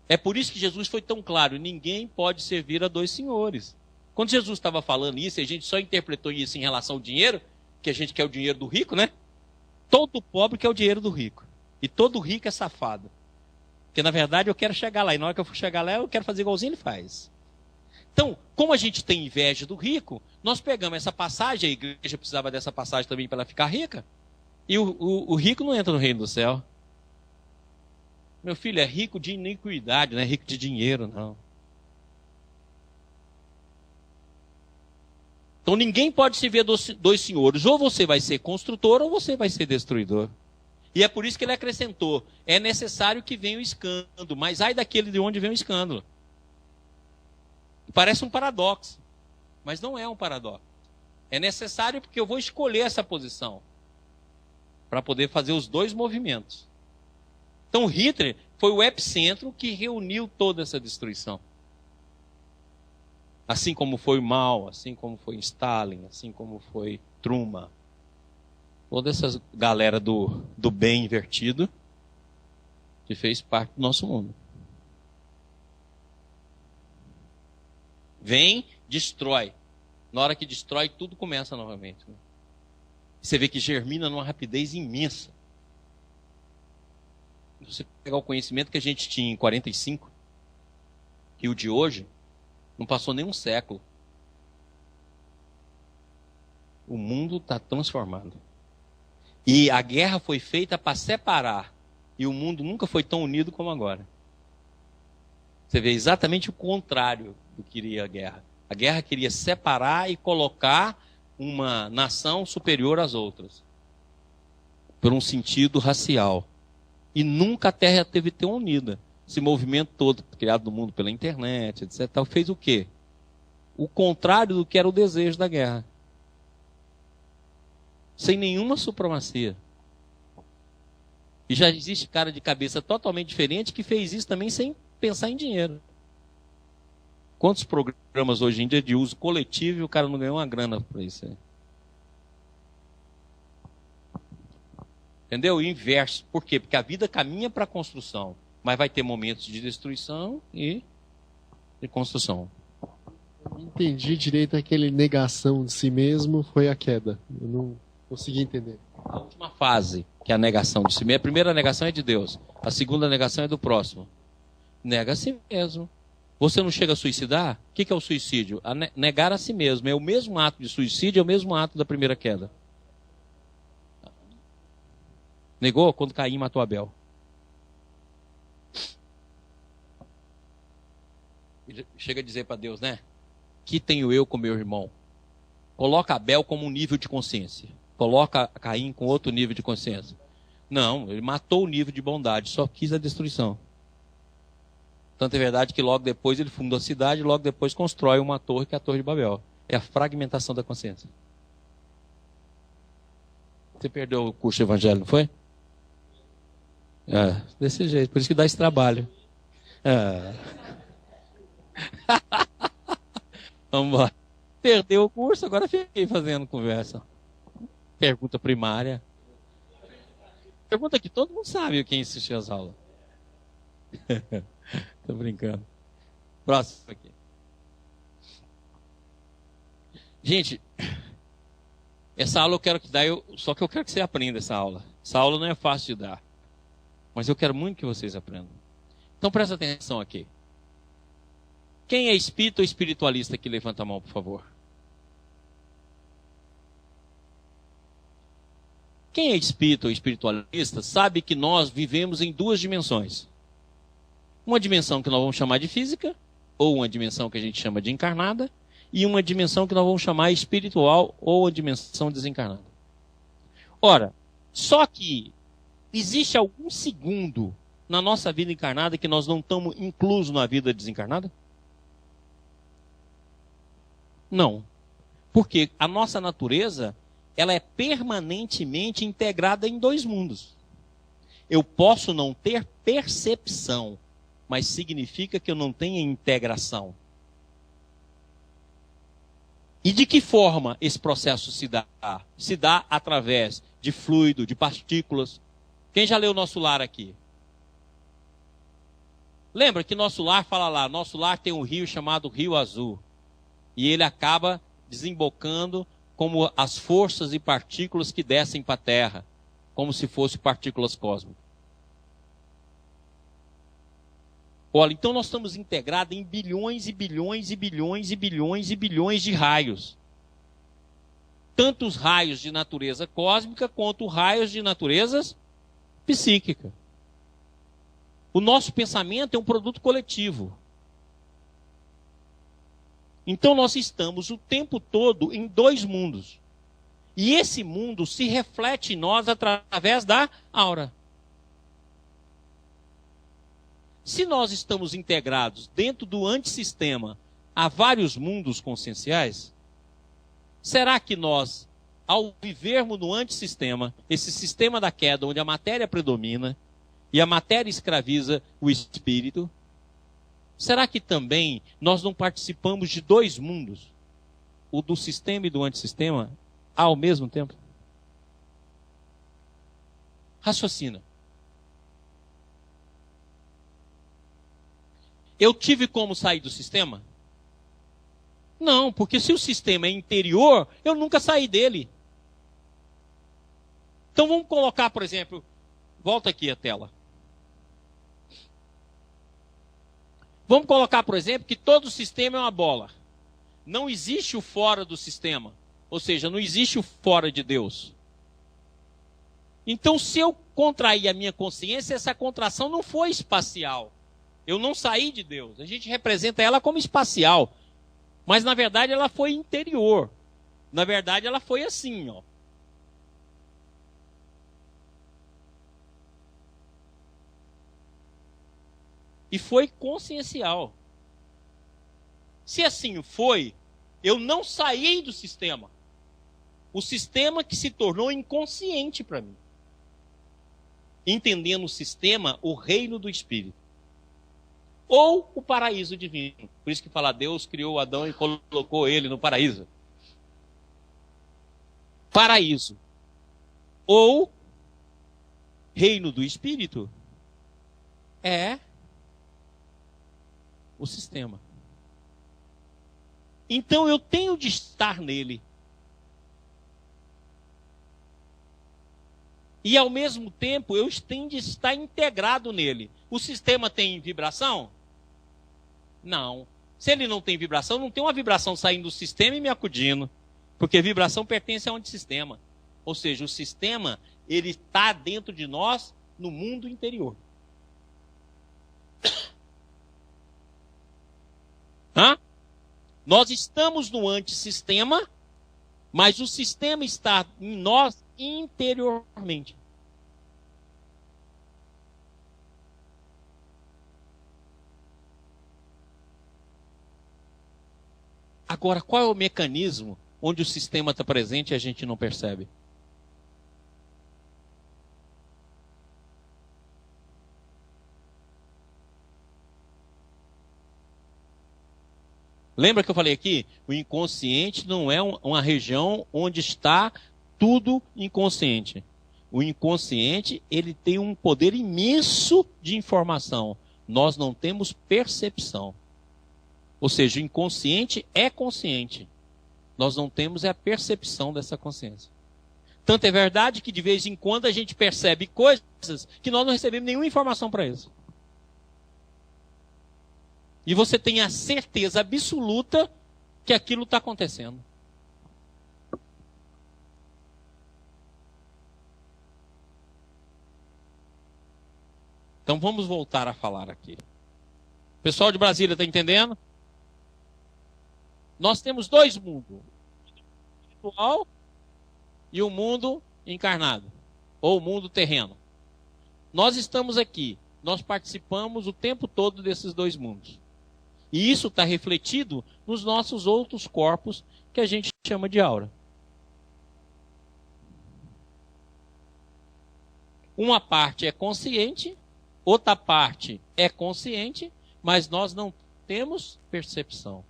É por isso que Jesus foi tão claro, ninguém pode servir a dois senhores. Quando Jesus estava falando isso, e a gente só interpretou isso em relação ao dinheiro, que a gente quer o dinheiro do rico, né? Todo pobre quer o dinheiro do rico. E todo rico é safado. Porque, na verdade, eu quero chegar lá. E na hora que eu for chegar lá, eu quero fazer igualzinho ele faz. Então, como a gente tem inveja do rico, nós pegamos essa passagem, a igreja precisava dessa passagem também para ela ficar rica, e o rico não entra no reino do céu. Meu filho, é rico de iniquidade, não é rico de dinheiro, não. Então ninguém pode se ver dois senhores. Ou você vai ser construtor ou você vai ser destruidor. E é por isso que ele acrescentou. É necessário que venha o escândalo. Mas ai daquele de onde vem o escândalo. Parece um paradoxo. Mas não é um paradoxo. É necessário porque eu vou escolher essa posição. Para poder fazer os dois movimentos. Então Hitler foi o epicentro que reuniu toda essa destruição. Assim como foi Mao, assim como foi Stalin, assim como foi Truman. Toda essa galera do bem invertido que fez parte do nosso mundo. Vem, destrói. Na hora que destrói, tudo começa novamente. Né? Você vê que germina numa rapidez imensa. Você pegar o conhecimento que a gente tinha em 45 e o de hoje, não passou nem um século. O mundo está transformado. E a guerra foi feita para separar. E o mundo nunca foi tão unido como agora. Você vê exatamente o contrário do que queria a guerra. A guerra queria separar e colocar uma nação superior às outras. Por um sentido racial. E nunca a Terra teve tão unida. Esse movimento todo, criado no mundo pela internet, etc., fez o quê? O contrário do que era o desejo da guerra. Sem nenhuma supremacia. E já existe cara de cabeça totalmente diferente que fez isso também sem pensar em dinheiro. Quantos programas hoje em dia de uso coletivo e o cara não ganhou uma grana por isso aí? Entendeu? O inverso. Por quê? Porque a vida caminha para a construção. Mas vai ter momentos de destruição e de construção. Eu não entendi direito aquele negação de si mesmo, foi a queda. Eu não consegui entender. A última fase, que é a negação de si mesmo. A primeira negação é de Deus. A segunda negação é do próximo. Nega a si mesmo. Você não chega a suicidar? O que é o suicídio? Negar a si mesmo. É o mesmo ato de suicídio, é o mesmo ato da primeira queda. Negou quando Caim matou Abel. Ele chega a dizer para Deus, né? Que tenho eu com meu irmão? Coloca Abel como um nível de consciência. Coloca Caim com outro nível de consciência. Não, ele matou o nível de bondade, só quis a destruição. Tanto é verdade que logo depois ele funda a cidade e logo depois constrói uma torre, que é a Torre de Babel. É a fragmentação da consciência. Você perdeu o curso de evangelho, não foi? É, desse jeito, por isso que dá esse trabalho. É. Vamos lá. Perdeu o curso, agora fiquei fazendo conversa. Pergunta primária. Pergunta que todo mundo sabe quem assistiu às aulas. Tô brincando. Próximo aqui. Gente, essa aula eu quero que dá, só que eu quero que você aprenda essa aula. Essa aula não é fácil de dar. Mas eu quero muito que vocês aprendam. Então presta atenção aqui. Quem é espírita ou espiritualista aqui? Levanta a mão, por favor. Quem é espírita ou espiritualista sabe que nós vivemos em duas dimensões. Uma dimensão que nós vamos chamar de física, ou uma dimensão que a gente chama de encarnada, e uma dimensão que nós vamos chamar espiritual, ou a dimensão desencarnada. Ora, só que existe algum segundo na nossa vida encarnada que nós não estamos inclusos na vida desencarnada? Não. Porque a nossa natureza, ela é permanentemente integrada em dois mundos. Eu posso não ter percepção, mas significa que eu não tenho integração. E de que forma esse processo se dá? Se dá através de fluido, de partículas. Quem já leu o Nosso Lar aqui? Lembra que Nosso Lar fala lá, nosso lar tem um rio chamado Rio Azul. E ele acaba desembocando como as forças e partículas que descem para a Terra, como se fossem partículas cósmicas. Olha, então nós estamos integrados em bilhões e bilhões e bilhões e bilhões e bilhões de raios. Tanto os raios de natureza cósmica quanto os raios de natureza psíquica. O nosso pensamento é um produto coletivo. Então nós estamos o tempo todo em dois mundos. E esse mundo se reflete em nós através da aura. Se nós estamos integrados dentro do antissistema a vários mundos conscienciais, será que nós, ao vivermos no antissistema, esse sistema da queda onde a matéria predomina e a matéria escraviza o espírito, será que também nós não participamos de dois mundos, o do sistema e do antissistema, ao mesmo tempo? Raciocina. Eu tive como sair do sistema? Não, porque se o sistema é interior, eu nunca saí dele. Então vamos colocar, por exemplo, volta aqui a tela. Vamos colocar, por exemplo, que todo o sistema é uma bola. Não existe o fora do sistema. Ou seja, não existe o fora de Deus. Então, se eu contrair a minha consciência, essa contração não foi espacial. Eu não saí de Deus. A gente representa ela como espacial. Mas, na verdade, ela foi interior. Na verdade, ela foi assim, ó. E foi consciencial. Se assim foi, eu não saí do sistema. O sistema que se tornou inconsciente para mim. Entendendo o sistema, o reino do Espírito. Ou o paraíso divino. Por isso que fala, Deus criou Adão e colocou ele no paraíso. Paraíso. Ou reino do Espírito é o sistema. Então eu tenho de estar nele. E ao mesmo tempo eu tenho de estar integrado nele. O sistema tem vibração? Não. Se ele não tem vibração, não tem uma vibração saindo do sistema e me acudindo. Porque vibração pertence a um sistema. Ou seja, o sistema, ele está dentro de nós no mundo interior. Hã? Nós estamos no antissistema, mas o sistema está em nós interiormente. Agora, qual é o mecanismo onde o sistema está presente e a gente não percebe? Lembra que eu falei aqui? O inconsciente não é uma região onde está tudo inconsciente. O inconsciente, ele tem um poder imenso de informação. Nós não temos percepção. Ou seja, o inconsciente é consciente. Nós não temos a percepção dessa consciência. Tanto é verdade que de vez em quando a gente percebe coisas que nós não recebemos nenhuma informação para isso. E você tem a certeza absoluta que aquilo está acontecendo. Então vamos voltar a falar aqui. Pessoal de Brasília, está entendendo? Nós temos dois mundos. O mundo espiritual e o mundo encarnado. Ou o mundo terreno. Nós estamos aqui nós participamos o tempo todo desses dois mundos. E isso está refletido nos nossos outros corpos, que a gente chama de aura. Uma parte é consciente, outra parte é consciente, mas nós não temos percepção.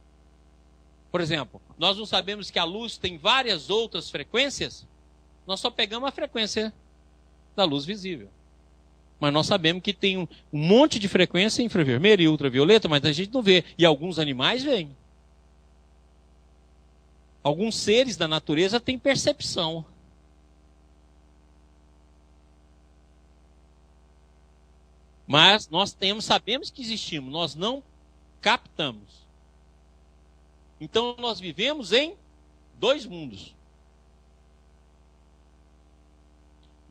Por exemplo, nós não sabemos que a luz tem várias outras frequências, nós só pegamos a frequência da luz visível. Mas nós sabemos que tem um monte de frequência infravermelha e ultravioleta, mas a gente não vê. E alguns animais veem. Alguns seres da natureza têm percepção. Mas nós sabemos que existimos, nós não captamos. Então nós vivemos em dois mundos.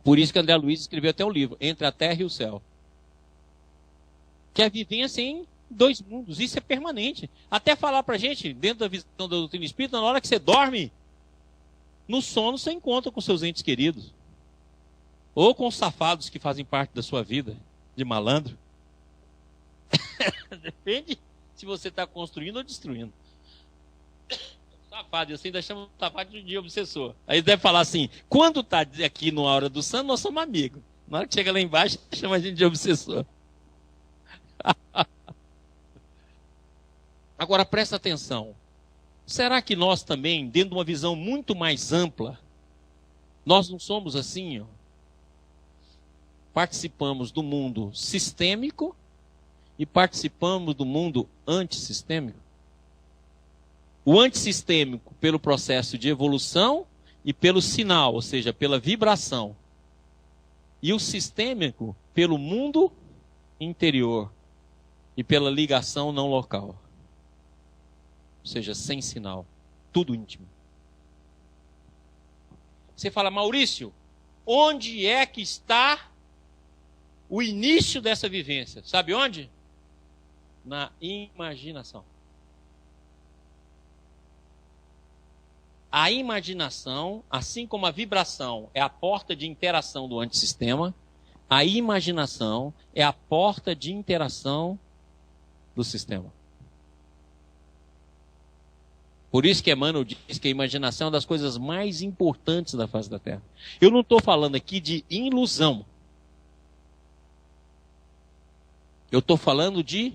Por isso que André Luiz escreveu até um livro, Entre a Terra e o Céu. Que é a vivência em dois mundos, isso é permanente. Até falar pra gente, dentro da visão da doutrina espírita, na hora que você dorme, no sono você encontra com seus entes queridos. Ou com os safados que fazem parte da sua vida, de malandro. Depende se você está construindo ou destruindo. Safado, eu ainda chamo o safado de obsessor. Aí ele deve falar assim, quando está aqui na hora do santo, nós somos amigos. Na hora que chega lá embaixo, chama a gente de obsessor. Agora presta atenção. Será que nós também, dentro de uma visão muito mais ampla, nós não somos assim, ó? Participamos do mundo sistêmico e participamos do mundo antissistêmico? O antissistêmico pelo processo de evolução e pelo sinal, ou seja, pela vibração. E o sistêmico pelo mundo interior e pela ligação não local. Ou seja, sem sinal. Tudo íntimo. Você fala, Maurício, onde é que está o início dessa vivência? Sabe onde? Na imaginação. A imaginação, assim como a vibração é a porta de interação do antissistema, a imaginação é a porta de interação do sistema. Por isso que Emmanuel diz que a imaginação é uma das coisas mais importantes da face da Terra. Eu não estou falando aqui de ilusão. Eu estou falando de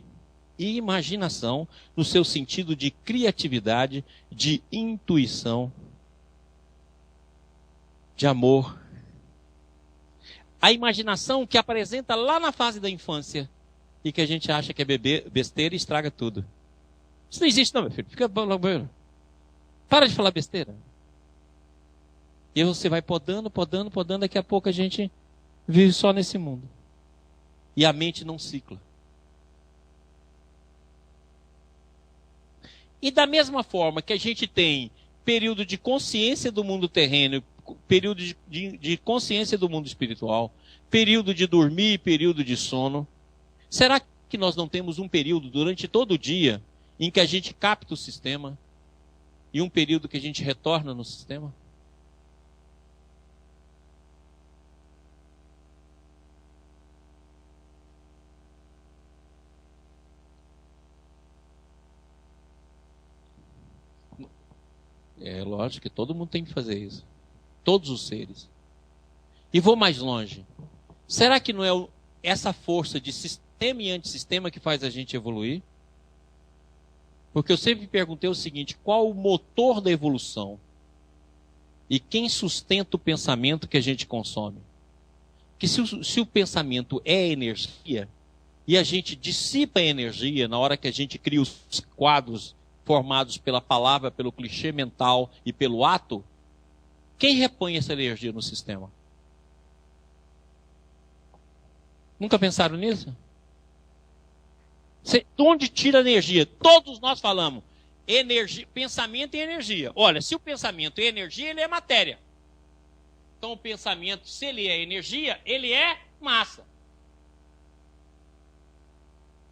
imaginação no seu sentido de criatividade, de intuição, de amor. A imaginação que apresenta lá na fase da infância e que a gente acha que é besteira e estraga tudo. Isso não existe não, meu filho. Fica banheiro. Para de falar besteira. E você vai podando, daqui a pouco a gente vive só nesse mundo. E a mente não cicla. E da mesma forma que a gente tem período de consciência do mundo terreno, período de consciência do mundo espiritual, período de dormir, período de sono, será que nós não temos um período durante todo o dia em que a gente capta o sistema e um período que a gente retorna no sistema? É lógico que todo mundo tem que fazer isso. Todos os seres. E vou mais longe. Será que não é essa força de sistema e antissistema que faz a gente evoluir? Porque eu sempre perguntei o seguinte, qual o motor da evolução? E quem sustenta o pensamento que a gente consome? Que se o pensamento é energia, e a gente dissipa a energia na hora que a gente cria os quadros formados pela palavra, pelo clichê mental e pelo ato, quem repõe essa energia no sistema? Nunca pensaram nisso? De onde tira a energia? Todos nós falamos energia, pensamento e energia. Olha, se o pensamento é energia, ele é matéria. Então o pensamento, se ele é energia, ele é massa.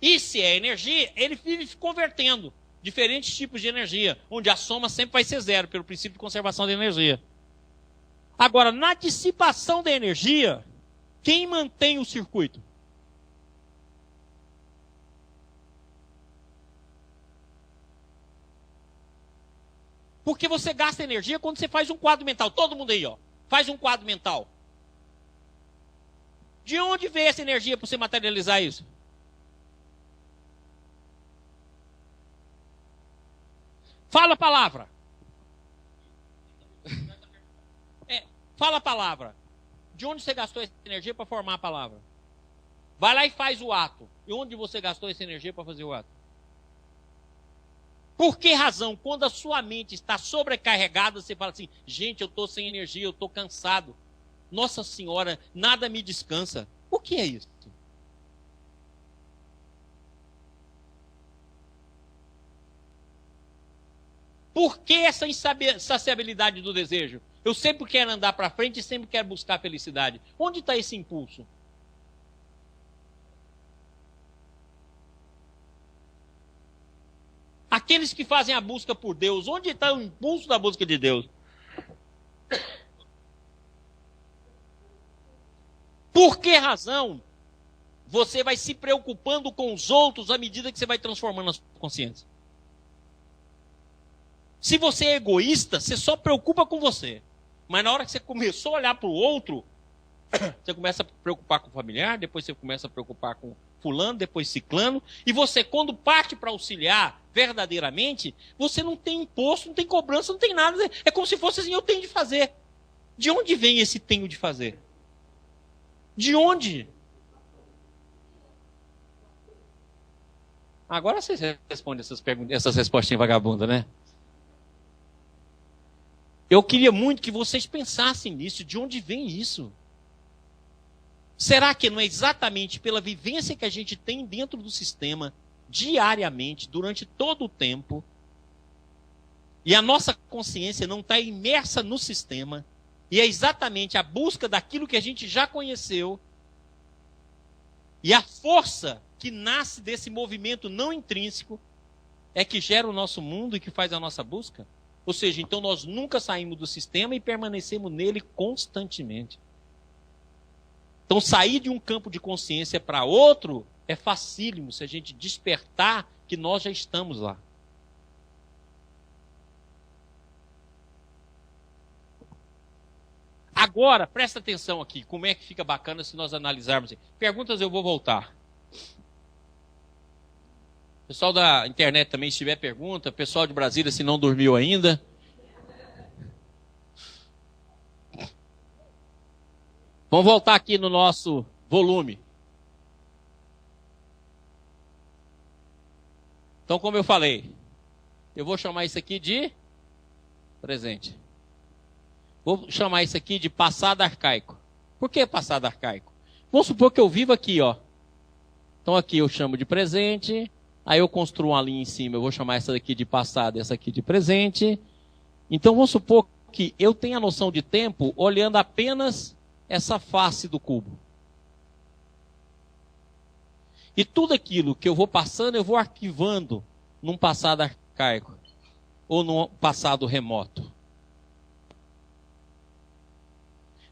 E se é energia, ele vive se convertendo diferentes tipos de energia, onde a soma sempre vai ser zero, pelo princípio de conservação da energia. Agora, na dissipação da energia, quem mantém o circuito? Porque você gasta energia quando você faz um quadro mental. Todo mundo aí, ó, faz um quadro mental. De onde veio essa energia para você materializar isso? Fala a palavra. Fala a palavra. De onde você gastou essa energia para formar a palavra? Vai lá e faz o ato. E onde você gastou essa energia para fazer o ato? Por que razão, quando a sua mente está sobrecarregada, você fala assim, gente, eu estou sem energia, eu estou cansado. Nossa Senhora, nada me descansa. O que é isso? Por que essa insaciabilidade do desejo? Eu sempre quero andar para frente e sempre quero buscar felicidade. Onde está esse impulso? Aqueles que fazem a busca por Deus, onde está o impulso da busca de Deus? Por que razão você vai se preocupando com os outros à medida que você vai transformando a sua consciência? Se você é egoísta, você só preocupa com você. Mas na hora que você começou a olhar para o outro, você começa a preocupar com o familiar, depois você começa a preocupar com fulano, depois ciclano, e você, quando parte para auxiliar verdadeiramente, você não tem imposto, não tem cobrança, não tem nada. É como se fosse assim, eu tenho de fazer. De onde vem esse tenho de fazer? De onde? Agora vocês respondem essas respostas vagabundas, né? Eu queria muito que vocês pensassem nisso, de onde vem isso? Será que não é exatamente pela vivência que a gente tem dentro do sistema, diariamente, durante todo o tempo, e a nossa consciência não está imersa no sistema, e é exatamente a busca daquilo que a gente já conheceu, e a força que nasce desse movimento não intrínseco, é que gera o nosso mundo e que faz a nossa busca? Ou seja, então nós nunca saímos do sistema e permanecemos nele constantemente. Então sair de um campo de consciência para outro é facílimo se a gente despertar que nós já estamos lá. Agora, presta atenção aqui, como é que fica bacana se nós analisarmos. Perguntas eu vou voltar. Pessoal da internet também, se tiver pergunta, pessoal de Brasília, se não dormiu ainda. Vamos voltar aqui no nosso volume. Então, como eu falei, eu vou chamar isso aqui de presente. Vou chamar isso aqui de passado arcaico. Por que passado arcaico? Vamos supor que eu vivo aqui, ó. Então aqui eu chamo de presente. Aí eu construo uma linha em cima, eu vou chamar essa daqui de passado, essa aqui de presente. Então vamos supor que eu tenha a noção de tempo olhando apenas essa face do cubo. E tudo aquilo que eu vou passando, eu vou arquivando num passado arcaico ou num passado remoto.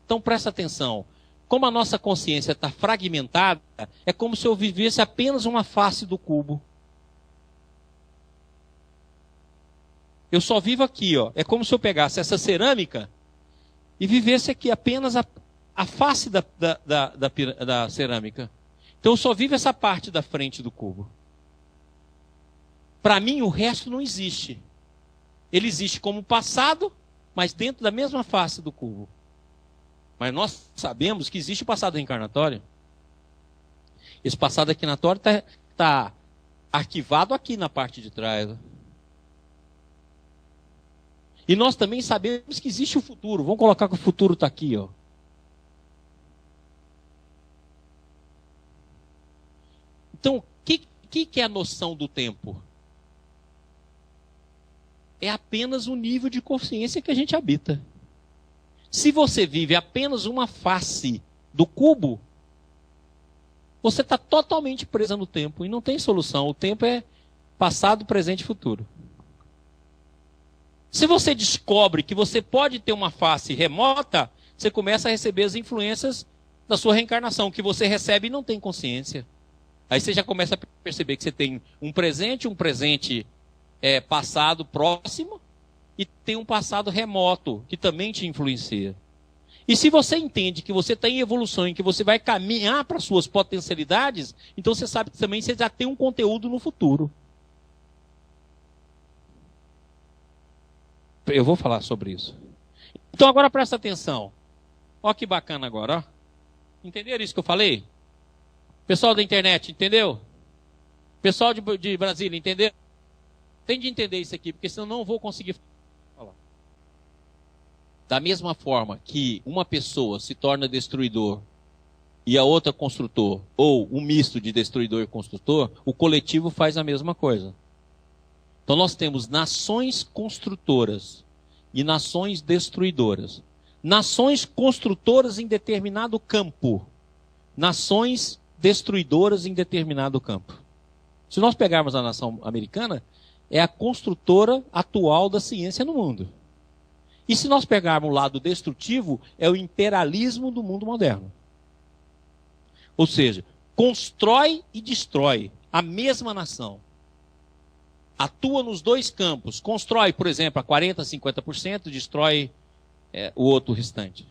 Então presta atenção. Como a nossa consciência está fragmentada, é como se eu vivesse apenas uma face do cubo. Eu só vivo aqui, ó. É como se eu pegasse essa cerâmica e vivesse aqui apenas a face da cerâmica. Então eu só vivo essa parte da frente do cubo. Para mim, o resto não existe. Ele existe como passado, mas dentro da mesma face do cubo. Mas nós sabemos que existe o passado reencarnatório. Esse passado reencarnatório está arquivado aqui na parte de trás. E nós também sabemos que existe o futuro. Vamos colocar que o futuro está aqui, ó. Então, o que é a noção do tempo? É apenas o nível de consciência que a gente habita. Se você vive apenas uma face do cubo, você está totalmente presa no tempo e não tem solução. O tempo é passado, presente e futuro. Se você descobre que você pode ter uma face remota, você começa a receber as influências da sua reencarnação, que você recebe e não tem consciência. Aí você já começa a perceber que você tem um presente passado próximo e tem um passado remoto que também te influencia. E se você entende que você está em evolução e que você vai caminhar para suas potencialidades, então você sabe que também você já tem um conteúdo no futuro. Eu vou falar sobre isso. Então agora presta atenção. Olha que bacana agora. Ó. Entenderam isso que eu falei? Pessoal da internet, entendeu? Pessoal de Brasília, entendeu? Tem de entender isso aqui, porque senão não vou conseguir falar. Da mesma forma que uma pessoa se torna destruidor e a outra construtor, ou um misto de destruidor e construtor, o coletivo faz a mesma coisa. Então nós temos nações construtoras e nações destruidoras. Nações construtoras em determinado campo. Nações destruidoras em determinado campo. Se nós pegarmos a nação americana, é a construtora atual da ciência no mundo. E se nós pegarmos o lado destrutivo, é o imperialismo do mundo moderno. Ou seja, constrói e destrói a mesma nação. Atua nos dois campos. Constrói, por exemplo, a 40%, 50%, destrói o outro restante.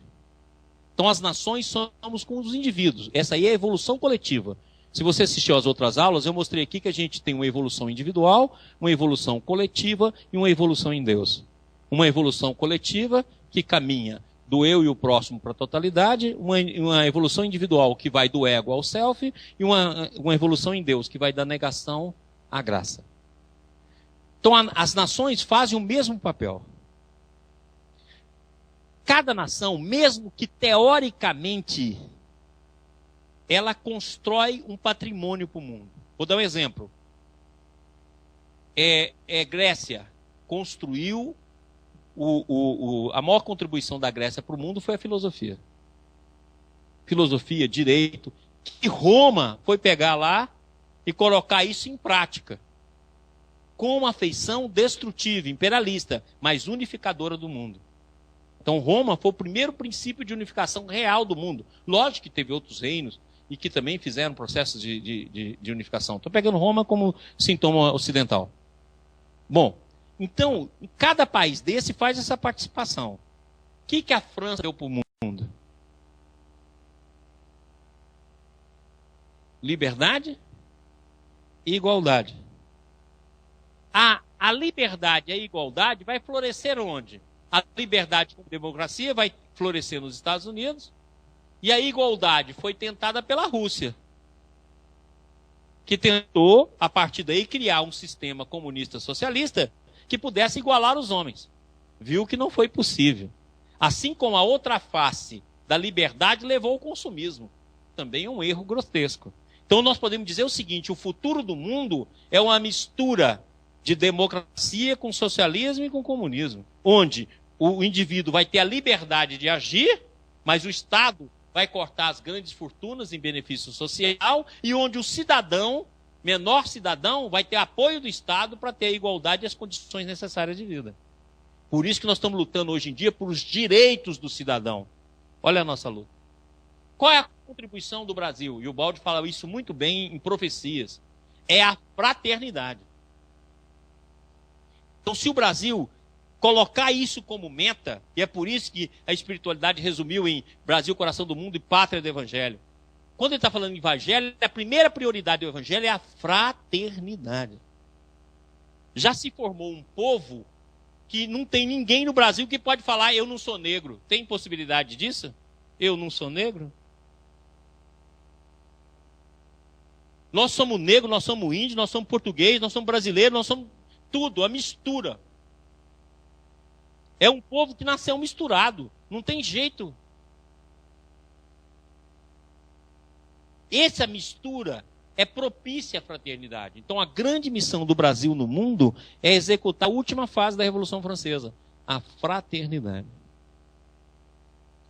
Então as nações somos como os indivíduos. Essa aí é a evolução coletiva. Se você assistiu às outras aulas, eu mostrei aqui que a gente tem uma evolução individual, uma evolução coletiva e uma evolução em Deus. Uma evolução coletiva que caminha do eu e o próximo para a totalidade, uma evolução individual que vai do ego ao self e uma evolução em Deus que vai da negação à graça. Então as nações fazem o mesmo papel. Cada nação, mesmo que teoricamente ela constrói um patrimônio para o mundo. Vou dar um exemplo. Grécia construiu, a maior contribuição da Grécia para o mundo foi a filosofia. Filosofia, direito, que Roma foi pegar lá e colocar isso em prática. Com uma feição destrutiva, imperialista, mas unificadora do mundo. Então Roma foi o primeiro princípio de unificação real do mundo. Lógico que teve outros reinos e que também fizeram processos de unificação. Estou pegando Roma como sintoma ocidental. Bom, então, cada país desse faz essa participação. O que a França deu para o mundo? Liberdade e igualdade. A liberdade e a igualdade vai florescer onde? A liberdade com democracia vai florescer nos Estados Unidos e a igualdade foi tentada pela Rússia, que tentou, a partir daí, criar um sistema comunista socialista que pudesse igualar os homens. Viu que não foi possível. Assim como a outra face da liberdade levou ao consumismo. Também é um erro grotesco. Então nós podemos dizer o seguinte, o futuro do mundo é uma mistura de democracia com socialismo e com comunismo, onde o indivíduo vai ter a liberdade de agir, mas o Estado vai cortar as grandes fortunas em benefício social, e onde o cidadão, menor cidadão, vai ter apoio do Estado para ter a igualdade e as condições necessárias de vida. Por isso que nós estamos lutando hoje em dia por os direitos do cidadão. Olha a nossa luta. Qual é a contribuição do Brasil? E o Baldi fala isso muito bem em Profecias. É a fraternidade. Então, se o Brasil colocar isso como meta, e é por isso que a espiritualidade resumiu em Brasil, coração do mundo e pátria do Evangelho. Quando ele está falando em Evangelho, a primeira prioridade do Evangelho é a fraternidade. Já se formou um povo que não tem ninguém no Brasil que pode falar, eu não sou negro. Tem possibilidade disso? Eu não sou negro? Nós somos negros, nós somos índios, nós somos português, nós somos brasileiros, nós somos tudo, a mistura. É um povo que nasceu misturado, não tem jeito. Essa mistura é propícia à fraternidade. Então a grande missão do Brasil no mundo é executar a última fase da Revolução Francesa, a fraternidade.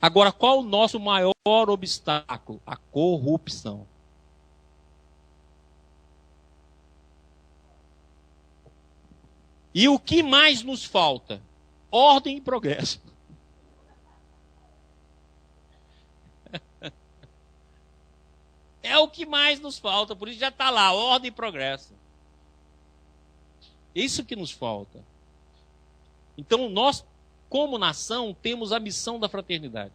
Agora, qual o nosso maior obstáculo? A corrupção. E o que mais nos falta? Ordem e progresso. É o que mais nos falta, por isso já está lá, ordem e progresso. Isso que nos falta. Então, nós, como nação, temos a missão da fraternidade.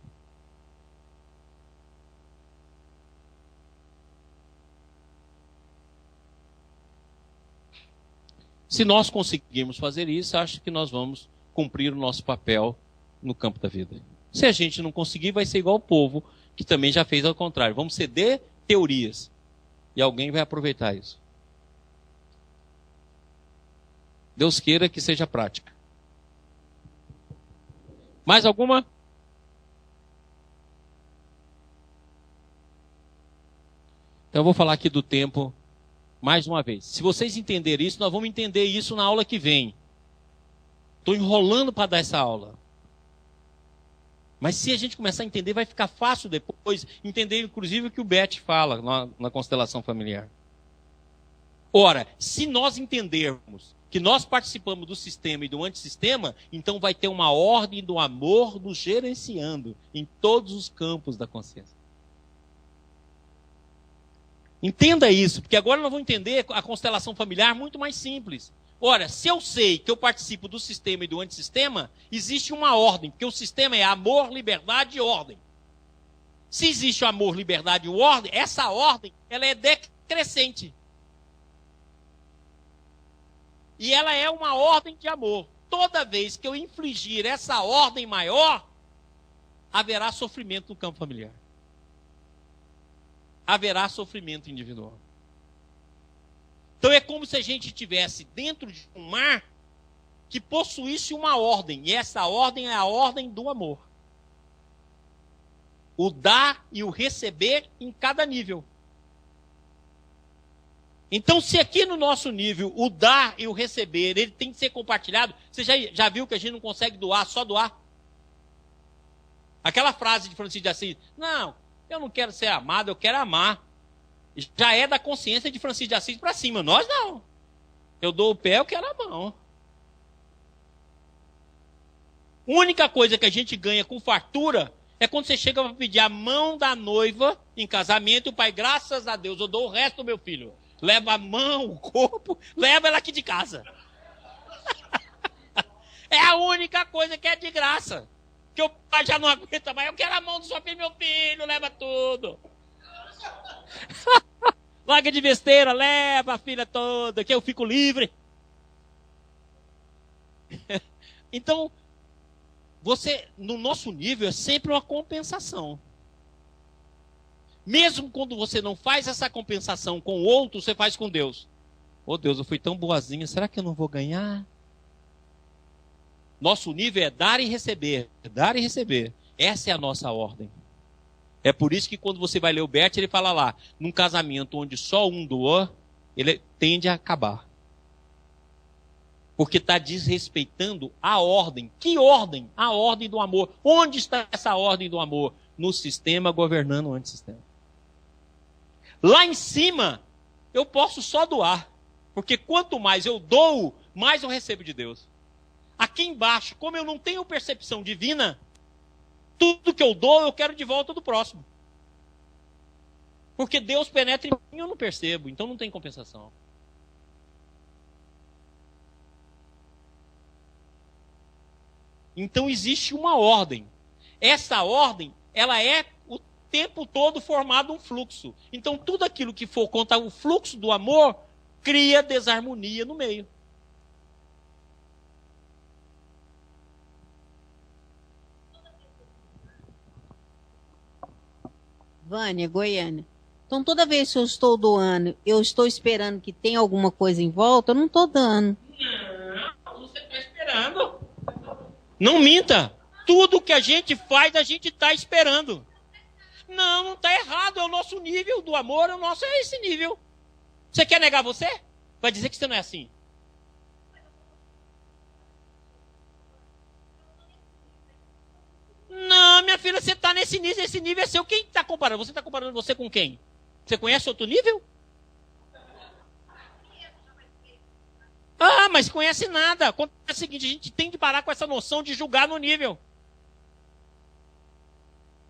Se nós conseguirmos fazer isso, acho que nós vamos cumprir o nosso papel no campo da vida. Se a gente não conseguir, vai ser igual o povo, que também já fez ao contrário. Vamos ceder teorias. E alguém vai aproveitar isso. Deus queira que seja prática. Mais alguma? Então eu vou falar aqui do tempo mais uma vez. Se vocês entenderem isso, nós vamos entender isso na aula que vem. Estou enrolando para dar essa aula. Mas se a gente começar a entender, vai ficar fácil depois entender, inclusive, o que o Beth fala na constelação familiar. Ora, se nós entendermos que nós participamos do sistema e do antissistema, então vai ter uma ordem do amor nos gerenciando em todos os campos da consciência. Entenda isso, porque agora nós vamos entender a constelação familiar muito mais simples. Ora, se eu sei que eu participo do sistema e do antissistema, existe uma ordem, porque o sistema é amor, liberdade e ordem. Se existe o amor, liberdade e ordem, essa ordem ela é decrescente. E ela é uma ordem de amor. Toda vez que eu infligir essa ordem maior, haverá sofrimento no campo familiar. Haverá sofrimento individual. Então é como se a gente estivesse dentro de um mar que possuísse uma ordem. E essa ordem é a ordem do amor. O dar e o receber em cada nível. Então, se aqui no nosso nível o dar e o receber, ele tem que ser compartilhado, você já viu que a gente não consegue doar, só doar? Aquela frase de Francisco de Assis, não, eu não quero ser amado, eu quero amar. Já é da consciência de Francisco de Assis para cima, nós não. Eu dou o pé, eu quero a mão. A única coisa que a gente ganha com fartura é quando você chega para pedir a mão da noiva em casamento e o pai, graças a Deus, eu dou o resto do meu filho. Leva a mão, o corpo, leva ela aqui de casa. É a única coisa que é de graça. Que o pai já não aguenta mais. Eu quero a mão do seu filho, meu filho, leva tudo. Larga de besteira, leva a filha toda, que eu fico livre. Então, você, no nosso nível, é sempre uma compensação. Mesmo quando você não faz essa compensação com o outro, você faz com Deus. Oh Deus, eu fui tão boazinha, será que eu não vou ganhar? Nosso nível é dar e receber. Dar e receber. Essa é a nossa ordem. É por isso que quando você vai ler o Bert, ele fala lá, num casamento onde só um doa, ele tende a acabar. Porque está desrespeitando a ordem. Que ordem? A ordem do amor. Onde está essa ordem do amor? No sistema governando o antissistema. Lá em cima, eu posso só doar. Porque quanto mais eu dou, mais eu recebo de Deus. Aqui embaixo, como eu não tenho percepção divina, tudo que eu dou, eu quero de volta do próximo. Porque Deus penetra em mim e eu não percebo. Então não tem compensação. Então existe uma ordem. Essa ordem, ela é o tempo todo formado um fluxo. Então tudo aquilo que for contra o fluxo do amor, cria desarmonia no meio. Vânia, Goiânia. Então toda vez que eu estou doando, eu estou esperando que tenha alguma coisa em volta, eu não estou dando. Não, você está esperando. Não minta. Tudo que a gente faz, a gente está esperando. Não, não está errado. É o nosso nível do amor, o nosso é esse nível. Você quer negar você? Vai dizer que você não é assim. Não, minha filha, você está nesse nível é seu. Quem está comparando? Você está comparando você com quem? Você conhece outro nível? Ah, mas conhece nada. Acontece o seguinte, a gente tem que parar com essa noção de julgar no nível.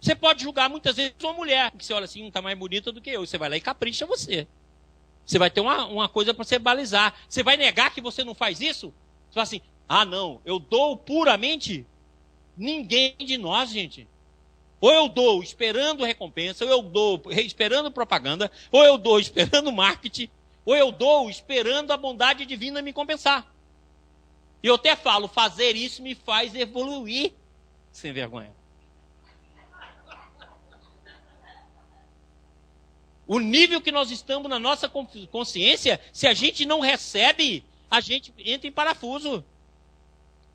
Você pode julgar muitas vezes uma mulher, que você olha assim, está mais bonita do que eu. Você vai lá e capricha você. Você vai ter uma coisa para você balizar. Você vai negar que você não faz isso? Você fala assim, Ah, não, eu dou puramente? Ninguém de nós, gente. Ou eu dou esperando recompensa, ou eu dou esperando propaganda, ou eu dou esperando marketing, ou eu dou esperando a bondade divina me compensar. E eu até falo, fazer isso me faz evoluir. Sem vergonha. O nível que nós estamos na nossa consciência, se a gente não recebe, a gente entra em parafuso.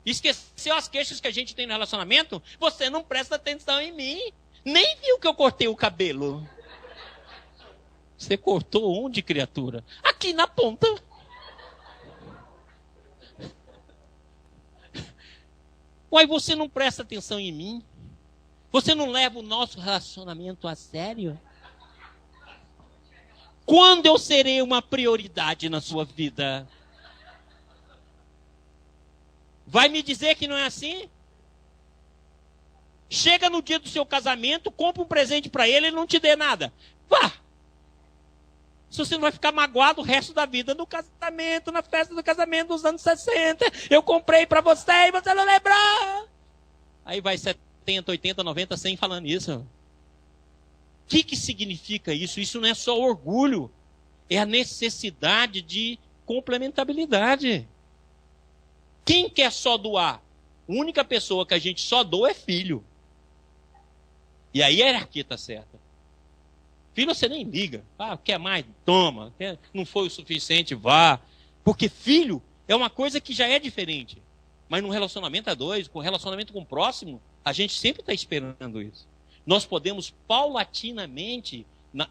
Esqueceu as queixas que a gente tem no relacionamento? Você não presta atenção em mim. Nem viu que eu cortei o cabelo. Você cortou onde, criatura? Aqui na ponta. Uai, você não presta atenção em mim? Você não leva o nosso relacionamento a sério? Quando eu serei uma prioridade na sua vida? Vai me dizer que não é assim? Chega no dia do seu casamento, compra um presente para ele e não te dê nada. Vá! Se você não vai ficar magoado o resto da vida no casamento, na festa do casamento dos anos 60, eu comprei para você e você não lembrou. Aí vai 70, 80, 90, 100 falando isso. O que significa isso? Isso não é só orgulho, é a necessidade de complementabilidade. Quem quer só doar? A única pessoa que a gente só doa é filho. E aí a hierarquia está certa. Filho você nem liga. Ah, quer mais? Toma. Não foi o suficiente? Vá. Porque filho é uma coisa que já é diferente. Mas no relacionamento a dois, com relacionamento com o próximo, a gente sempre está esperando isso. Nós podemos paulatinamente,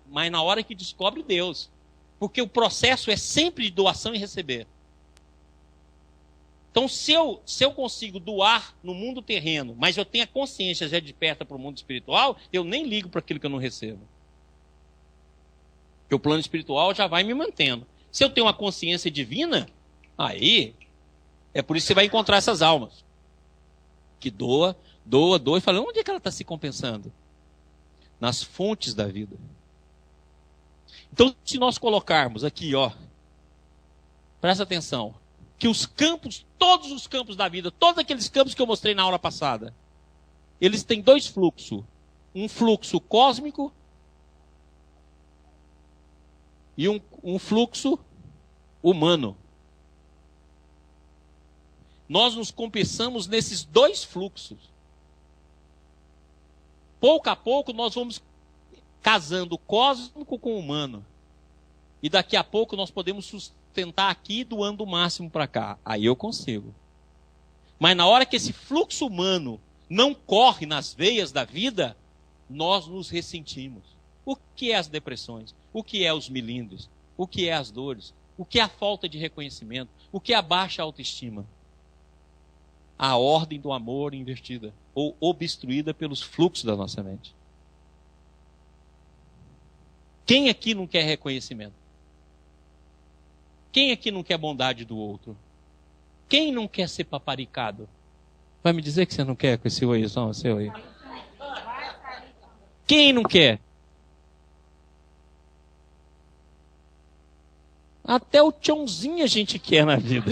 mas na hora que descobre Deus. Porque o processo é sempre de doação e receber. Então, se eu consigo doar no mundo terreno, mas eu tenho a consciência já de perto para o mundo espiritual, eu nem ligo para aquilo que eu não recebo. Porque o plano espiritual já vai me mantendo. Se eu tenho uma consciência divina, aí é por isso que você vai encontrar essas almas. Que doa e fala, onde é que ela está se compensando? Nas fontes da vida. Então, se nós colocarmos aqui, ó, presta atenção, que os campos, todos os campos da vida, todos aqueles campos que eu mostrei na aula passada, eles têm dois fluxos. Um fluxo cósmico e um fluxo humano. Nós nos compensamos nesses dois fluxos. Pouco a pouco nós vamos casando o cósmico com o humano. E daqui a pouco nós podemos sustentar aqui doando o máximo para cá. Aí eu consigo. Mas na hora que esse fluxo humano não corre nas veias da vida, nós nos ressentimos. O que é as depressões? O que é os milindres? O que é as dores? O que é a falta de reconhecimento? O que é a baixa autoestima? A ordem do amor invertida ou obstruída pelos fluxos da nossa mente. Quem aqui não quer reconhecimento? Quem aqui não quer bondade do outro? Quem não quer ser paparicado? Vai me dizer que você não quer com esse oi, só seu aí. Quem não quer? Até o tchãozinho a gente quer na vida.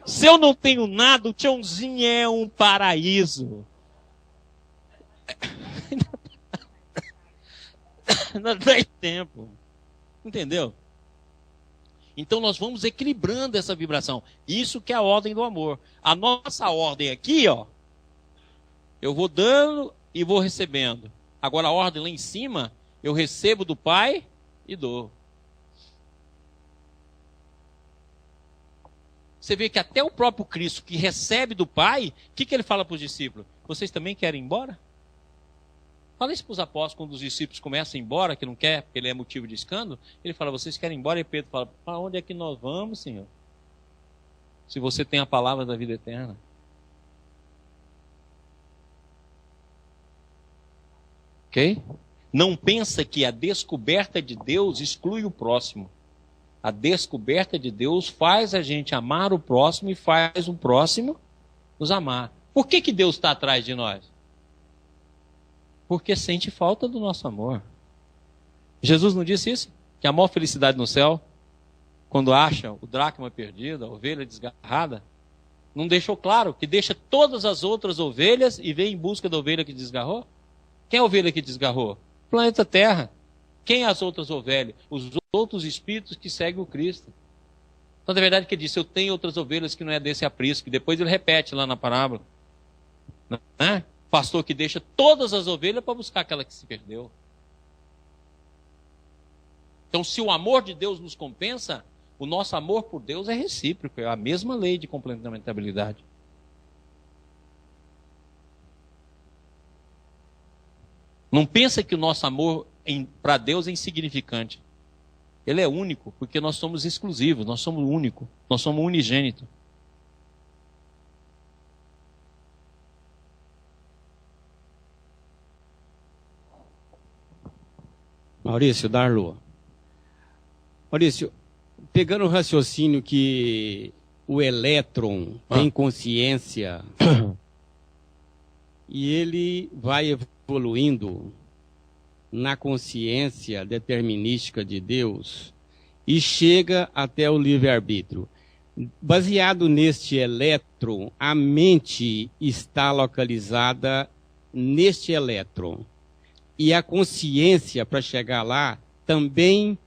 Se eu não tenho nada, o tchãozinho é um paraíso. Não tem tempo. Entendeu? Então nós vamos equilibrando essa vibração. Isso que é a ordem do amor. A nossa ordem aqui, ó. Eu vou dando e vou recebendo. Agora a ordem lá em cima, eu recebo do Pai e dou. Você vê que até o próprio Cristo que recebe do Pai, o que ele fala para os discípulos? Vocês também querem ir embora? Fala isso para os apóstolos, quando os discípulos começam a ir embora, que não quer, porque ele é motivo de escândalo. Ele fala, vocês querem ir embora? E Pedro fala, para onde é que nós vamos, Senhor? Se você tem a palavra da vida eterna. Ok? Não pensa que a descoberta de Deus exclui o próximo. A descoberta de Deus faz a gente amar o próximo e faz o próximo nos amar. Por que Deus está atrás de nós? Porque sente falta do nosso amor. Jesus não disse isso? Que a maior felicidade no céu, quando acha o dracma perdido, a ovelha desgarrada, não deixou claro que deixa todas as outras ovelhas e vem em busca da ovelha que desgarrou? Quem é a ovelha que desgarrou? Planeta Terra. Quem é as outras ovelhas? Os outros espíritos que seguem o Cristo. Então, na verdade, que ele disse, eu tenho outras ovelhas que não é desse aprisco, que depois ele repete lá na parábola. Né? Pastor que deixa todas as ovelhas para buscar aquela que se perdeu. Então, se o amor de Deus nos compensa, o nosso amor por Deus é recíproco, é a mesma lei de complementariedade. Não pensa que o nosso amor para Deus é insignificante. Ele é único, porque nós somos exclusivos, nós somos únicos, nós somos unigênitos. Maurício, Darlo. Maurício, pegando o raciocínio que o elétron tem consciência e ele vai evoluindo na consciência determinística de Deus e chega até o livre-arbítrio. Baseado neste elétron, a mente está localizada neste elétron. E a consciência, para chegar lá, também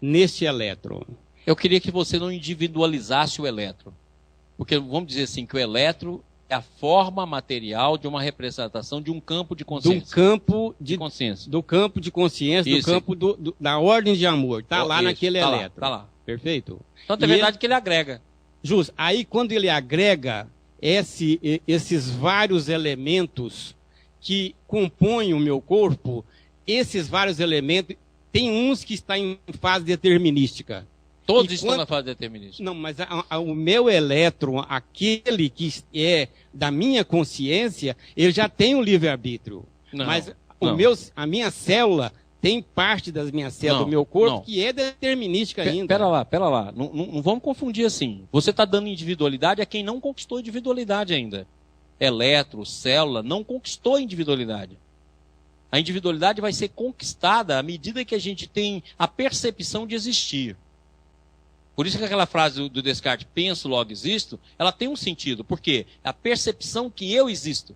neste elétron. Eu queria que você não individualizasse o elétron. Porque vamos dizer assim, que o elétron é a forma material de uma representação de um campo de consciência. Do campo de consciência. Do campo de consciência, Isso. do campo da ordem de amor. Está lá Isso, naquele tá elétron. Está lá. Perfeito? Então, é verdade que ele agrega. Justo. Aí, quando ele agrega esses vários elementos que compõem o meu corpo, esses vários elementos, tem uns que estão em fase determinística. Todos estão na fase determinística. Não, mas o meu elétron, aquele que é da minha consciência, ele já tem um livre-arbítrio. Mas a minha célula tem parte das minhas células do meu corpo que é determinística ainda. Pera lá. Não vamos confundir assim. Você está dando individualidade a quem não conquistou individualidade ainda. Elétron, célula, não conquistou a individualidade. A individualidade vai ser conquistada à medida que a gente tem a percepção de existir. Por isso que aquela frase do Descartes, penso, logo existo, ela tem um sentido. Por quê? É a percepção que eu existo.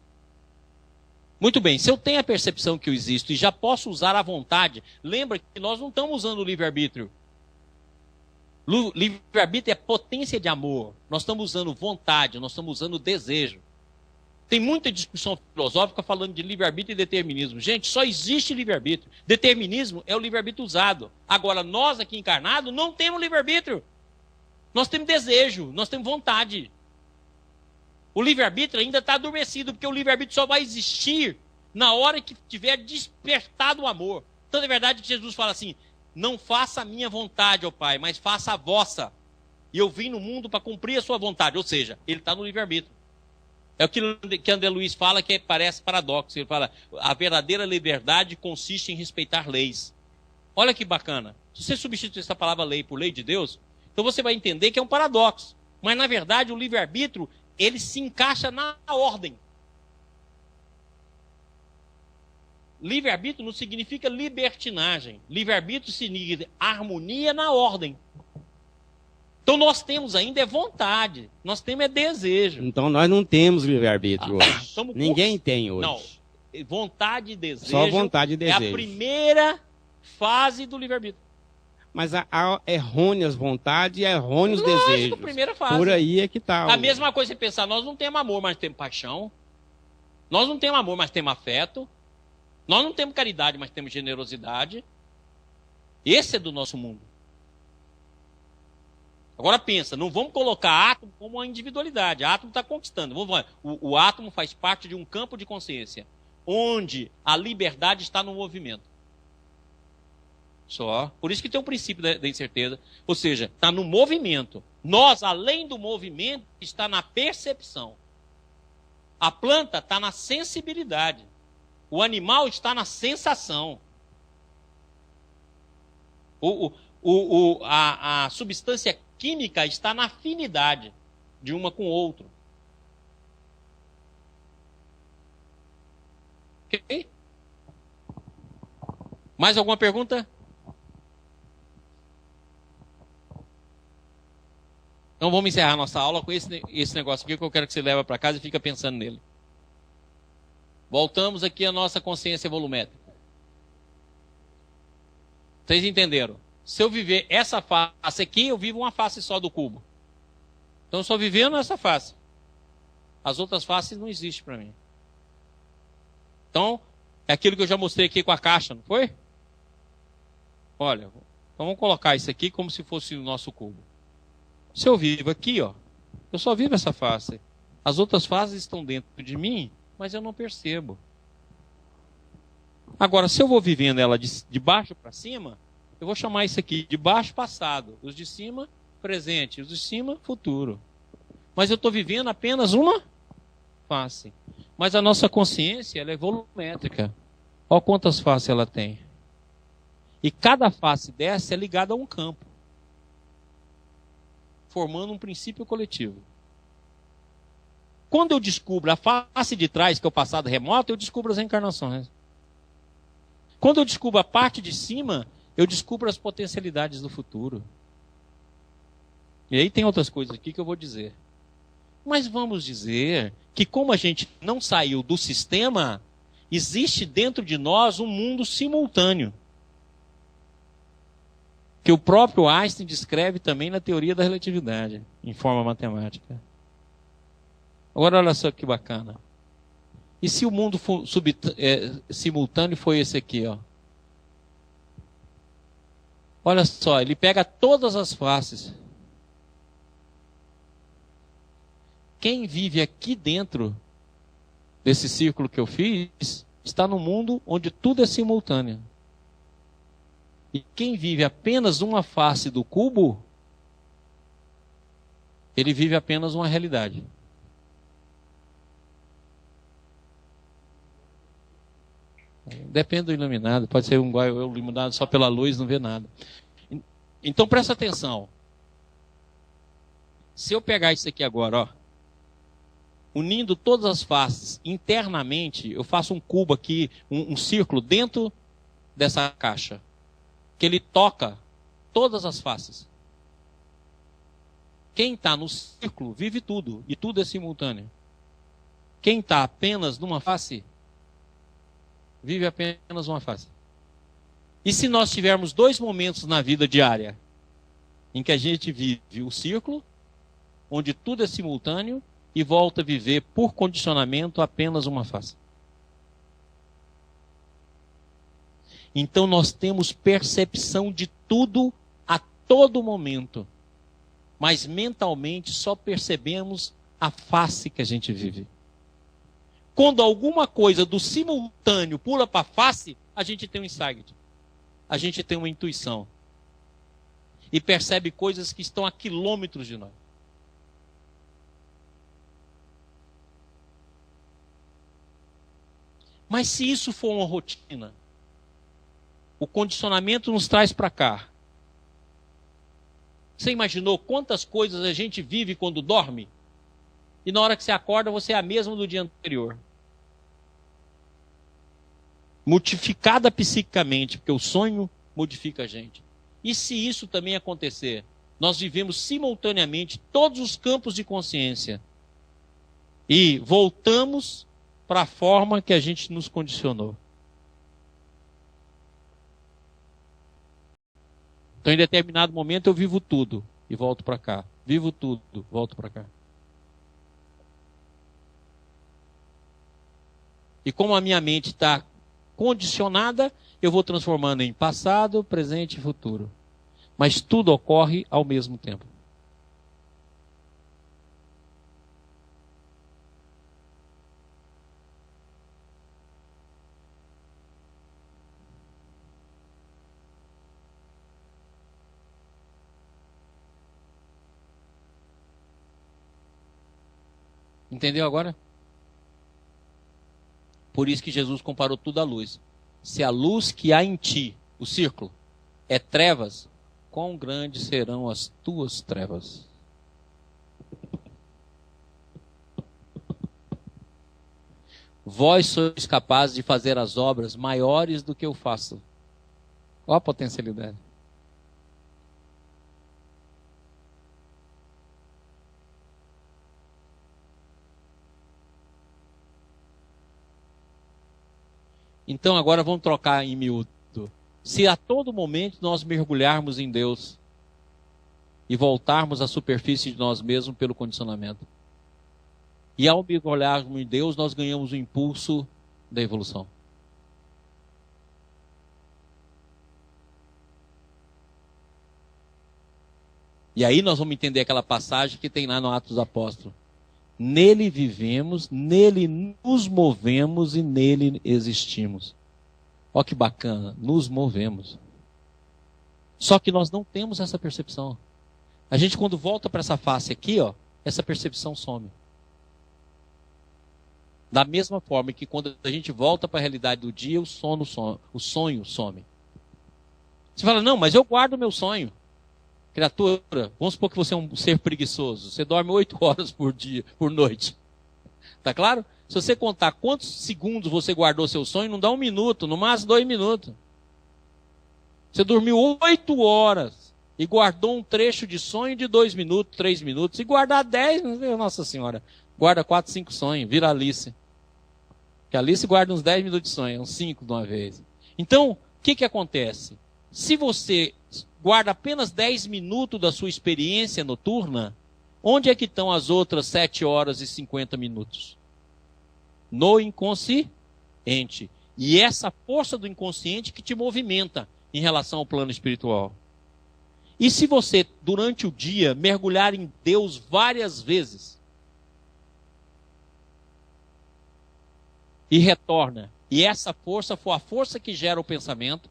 Muito bem, se eu tenho a percepção que eu existo e já posso usar a vontade, lembra que nós não estamos usando o livre-arbítrio. Livre-arbítrio é potência de amor. Nós estamos usando vontade, nós estamos usando desejo. Tem muita discussão filosófica falando de livre-arbítrio e determinismo. Gente, só existe livre-arbítrio. Determinismo é o livre-arbítrio usado. Agora, nós aqui encarnados não temos livre-arbítrio. Nós temos desejo, nós temos vontade. O livre-arbítrio ainda está adormecido, porque o livre-arbítrio só vai existir na hora que tiver despertado o amor. Então, na verdade, Jesus fala assim, não faça a minha vontade, ó Pai, mas faça a vossa. E eu vim no mundo para cumprir a sua vontade. Ou seja, ele está no livre-arbítrio. É o que André Luiz fala, que parece paradoxo. Ele fala, a verdadeira liberdade consiste em respeitar leis. Olha que bacana. Se você substituir essa palavra lei por lei de Deus, então você vai entender que é um paradoxo. Mas, na verdade, o livre-arbítrio, ele se encaixa na ordem. Livre-arbítrio não significa libertinagem. Livre-arbítrio significa harmonia na ordem. Então nós temos ainda vontade, nós temos desejo. Então nós não temos livre-arbítrio hoje. Ninguém tem hoje. Não, vontade e desejo. Só vontade e desejo. É a primeira fase do livre-arbítrio. Mas há errôneas vontades e errôneos desejos. Primeira fase. Por aí é que está. A mesma coisa você pensar, nós não temos amor, mas temos paixão. Nós não temos amor, mas temos afeto. Nós não temos caridade, mas temos generosidade. Esse é do nosso mundo. Agora pensa, não vamos colocar átomo como uma individualidade. A átomo está conquistando. O átomo faz parte de um campo de consciência, onde a liberdade está no movimento. Só. Por isso que tem o princípio da incerteza. Ou seja, está no movimento. Nós, além do movimento, está na percepção. A planta está na sensibilidade. O animal está na sensação. A substância química está na afinidade de uma com o outro. Ok? Mais alguma pergunta? Então vamos encerrar nossa aula com esse negócio aqui que eu quero que você leve para casa e fica pensando nele. Voltamos aqui à nossa consciência volumétrica. Vocês entenderam? Se eu viver essa face aqui, eu vivo uma face só do cubo. Então eu só vivendo essa face. As outras faces não existem para mim. Então, é aquilo que eu já mostrei aqui com a caixa, não foi? Olha, então vamos colocar isso aqui como se fosse o nosso cubo. Se eu vivo aqui, ó, eu só vivo essa face. As outras faces estão dentro de mim, mas eu não percebo. Agora, se eu vou vivendo ela de baixo para cima, eu vou chamar isso aqui de baixo passado. Os de cima, presente. Os de cima, futuro. Mas eu estou vivendo apenas uma face. Mas a nossa consciência, ela é volumétrica. Olha quantas faces ela tem. E cada face dessa é ligada a um campo, formando um princípio coletivo. Quando eu descubro a face de trás, que é o passado remoto, eu descubro as reencarnações. Quando eu descubro a parte de cima, eu descubro as potencialidades do futuro. E aí tem outras coisas aqui que eu vou dizer. Mas vamos dizer que como a gente não saiu do sistema, existe dentro de nós um mundo simultâneo. Que o próprio Einstein descreve também na teoria da relatividade, em forma matemática. Agora olha só que bacana. E se o mundo simultâneo foi esse aqui, ó? Olha só, ele pega todas as faces. Quem vive aqui dentro desse círculo que eu fiz, está no mundo onde tudo é simultâneo. E quem vive apenas uma face do cubo, ele vive apenas uma realidade. Depende do iluminado, pode ser um iluminado só pela luz, não vê nada. Então presta atenção. Se eu pegar isso aqui agora, ó, unindo todas as faces internamente, eu faço um cubo aqui, um círculo dentro dessa caixa, que ele toca todas as faces. Quem está no círculo vive tudo, e tudo é simultâneo. Quem está apenas numa face, vive apenas uma face. E se nós tivermos dois momentos na vida diária, em que a gente vive o círculo, onde tudo é simultâneo, e volta a viver por condicionamento apenas uma face. Então nós temos percepção de tudo a todo momento, mas mentalmente só percebemos a face que a gente vive. Quando alguma coisa do simultâneo pula para a face, a gente tem um insight, a gente tem uma intuição e percebe coisas que estão a quilômetros de nós. Mas se isso for uma rotina, o condicionamento nos traz para cá. Você imaginou quantas coisas a gente vive quando dorme? E na hora que você acorda, você é a mesma do dia anterior. Modificada psiquicamente, porque o sonho modifica a gente. E se isso também acontecer? Nós vivemos simultaneamente todos os campos de consciência. E voltamos para a forma que a gente nos condicionou. Então, em determinado momento, eu vivo tudo e volto para cá. Vivo tudo, volto para cá. E como a minha mente está condicionada, eu vou transformando em passado, presente e futuro. Mas tudo ocorre ao mesmo tempo. Entendeu agora? Por isso que Jesus comparou tudo à luz. Se a luz que há em ti, o círculo, é trevas, quão grandes serão as tuas trevas? Vós sois capazes de fazer as obras maiores do que eu faço. Olha a potencialidade. Então agora vamos trocar em miúdo. Se a todo momento nós mergulharmos em Deus e voltarmos à superfície de nós mesmos pelo condicionamento, e ao mergulharmos em Deus, nós ganhamos o impulso da evolução. E aí nós vamos entender aquela passagem que tem lá no Atos dos Apóstolos. Nele vivemos, nele nos movemos e nele existimos. Olha que bacana, nos movemos. Só que nós não temos essa percepção. A gente quando volta para essa face aqui, ó, essa percepção some. Da mesma forma que quando a gente volta para a realidade do dia, o sonho some. Você fala, não, mas eu guardo o meu sonho. Criatura, vamos supor que você é um ser preguiçoso. Você dorme 8 horas por noite. Tá claro? Se você contar quantos segundos você guardou seu sonho, não dá 1 minuto, no máximo 2 minutos. Você dormiu 8 horas e guardou um trecho de sonho de 2 minutos, 3 minutos. Se guardar 10, nossa senhora, guarda 4, 5 sonhos, vira Alice. Que a Alice guarda uns 10 minutos de sonho, uns 5 de uma vez. Então, o que acontece? Se você guarda apenas 10 minutos da sua experiência noturna, onde é que estão as outras 7 horas e 50 minutos? No inconsciente. E essa força do inconsciente que te movimenta em relação ao plano espiritual. E se você, durante o dia, mergulhar em Deus várias vezes, e retorna, e essa força for a força que gera o pensamento,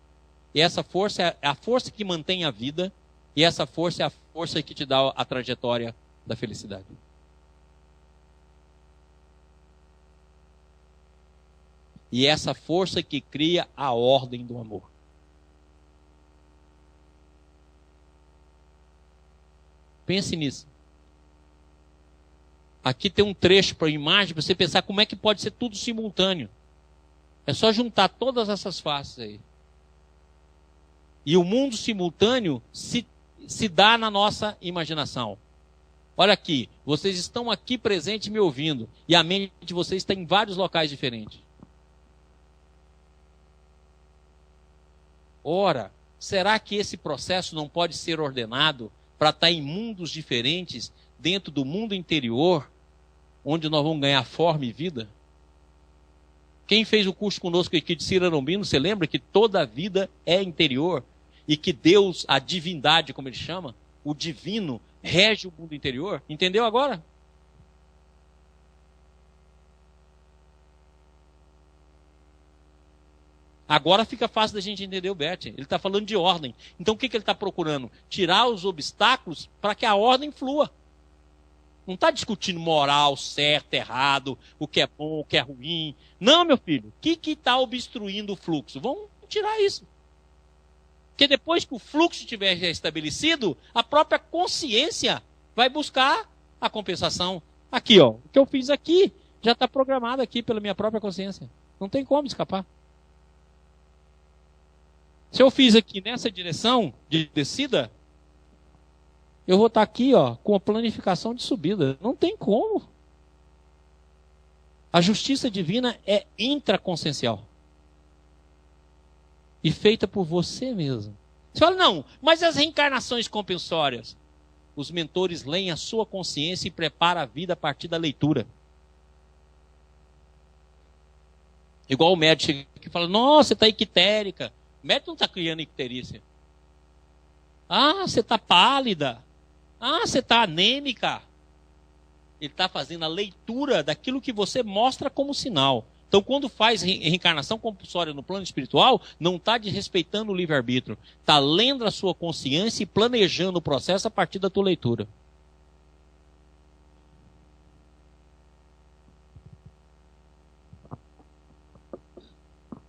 e essa força é a força que mantém a vida, e essa força é a força que te dá a trajetória da felicidade. E essa força que cria a ordem do amor. Pense nisso. Aqui tem um trecho para a imagem, para você pensar como é que pode ser tudo simultâneo. É só juntar todas essas faces aí. E o mundo simultâneo se dá na nossa imaginação. Olha aqui, vocês estão aqui presentes me ouvindo, e a mente de vocês está em vários locais diferentes. Ora, será que esse processo não pode ser ordenado para estar em mundos diferentes, dentro do mundo interior, onde nós vamos ganhar forma e vida? Quem fez o curso conosco aqui de Ciranombino, você lembra que toda a vida é interior? E que Deus, a divindade, como ele chama, o divino, rege o mundo interior? Entendeu agora? Agora fica fácil da gente entender o Bert. Ele está falando de ordem. Então o que ele está procurando? Tirar os obstáculos para que a ordem flua. Não está discutindo moral, certo, errado, o que é bom, o que é ruim. Não, meu filho. O que está obstruindo o fluxo? Vamos tirar isso. Porque depois que o fluxo estiver restabelecido, a própria consciência vai buscar a compensação. Aqui, ó. O que eu fiz aqui já está programado aqui pela minha própria consciência. Não tem como escapar. Se eu fiz aqui nessa direção de descida, eu vou estar aqui, ó, com a planificação de subida. Não tem como. A justiça divina é intraconsciencial. E feita por você mesmo. Você fala, não, mas as reencarnações compensórias? Os mentores leem a sua consciência e preparam a vida a partir da leitura. Igual o médico chega aqui e fala, nossa, você está ictérica. O médico não está criando icterícia. Ah, você está pálida. Ah, você está anêmica. Ele está fazendo a leitura daquilo que você mostra como sinal. Então, quando faz reencarnação compulsória no plano espiritual, não está desrespeitando o livre-arbítrio. Está lendo a sua consciência e planejando o processo a partir da tua leitura.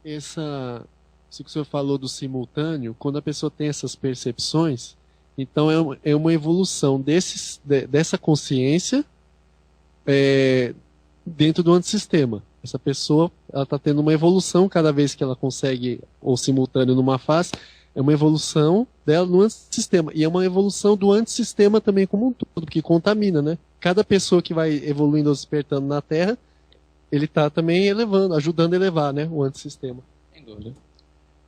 Isso que o senhor falou do simultâneo, quando a pessoa tem essas percepções, então é uma evolução dessa consciência dentro do antissistema. Essa pessoa está tendo uma evolução cada vez que ela consegue o simultâneo numa face, é uma evolução dela no antissistema. E é uma evolução do antissistema também como um todo, porque contamina, né? Cada pessoa que vai evoluindo ou despertando na Terra, ele está também elevando, ajudando a elevar, né, o antissistema. dúvida.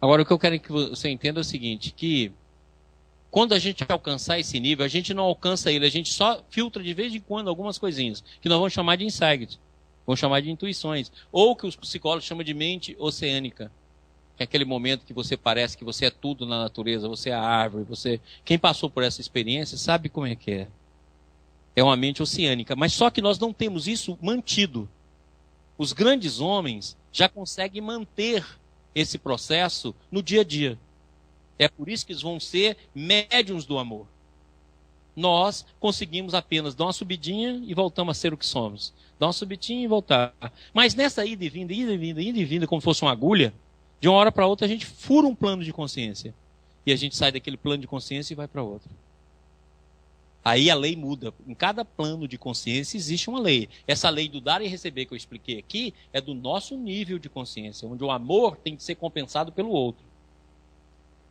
Agora, o que eu quero que você entenda é o seguinte, que quando a gente alcançar esse nível, a gente não alcança ele, a gente só filtra de vez em quando algumas coisinhas, que nós vamos chamar de insights, vamos chamar de intuições, ou que os psicólogos chamam de mente oceânica, que é aquele momento que você parece que você é tudo na natureza, você é a árvore, quem passou por essa experiência sabe como é que é. É uma mente oceânica, mas só que nós não temos isso mantido. Os grandes homens já conseguem manter esse processo no dia a dia. É por isso que eles vão ser médiuns do amor. Nós conseguimos apenas dar uma subidinha e voltamos a ser o que somos. Dar uma subidinha e voltar. Mas nessa ida e vinda, como fosse uma agulha, de uma hora para outra a gente fura um plano de consciência. E a gente sai daquele plano de consciência e vai para outro. Aí a lei muda. Em cada plano de consciência existe uma lei. Essa lei do dar e receber que eu expliquei aqui é do nosso nível de consciência, onde o amor tem que ser compensado pelo outro.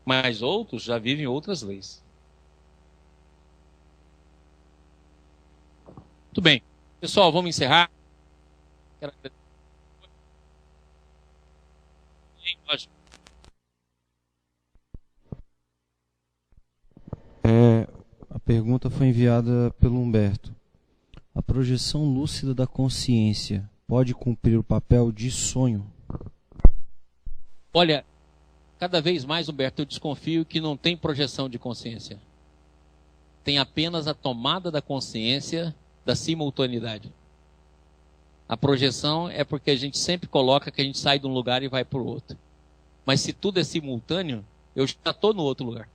Mas outros já vivem outras leis. Muito bem. Pessoal, vamos encerrar. Quero A pergunta foi enviada pelo Humberto. A projeção lúcida da consciência pode cumprir o papel de sonho? Olha, cada vez mais, Humberto, eu desconfio que não tem projeção de consciência. Tem apenas a tomada da consciência da simultaneidade. A projeção é porque a gente sempre coloca que a gente sai de um lugar e vai para o outro. Mas se tudo é simultâneo, eu já estou no outro lugar.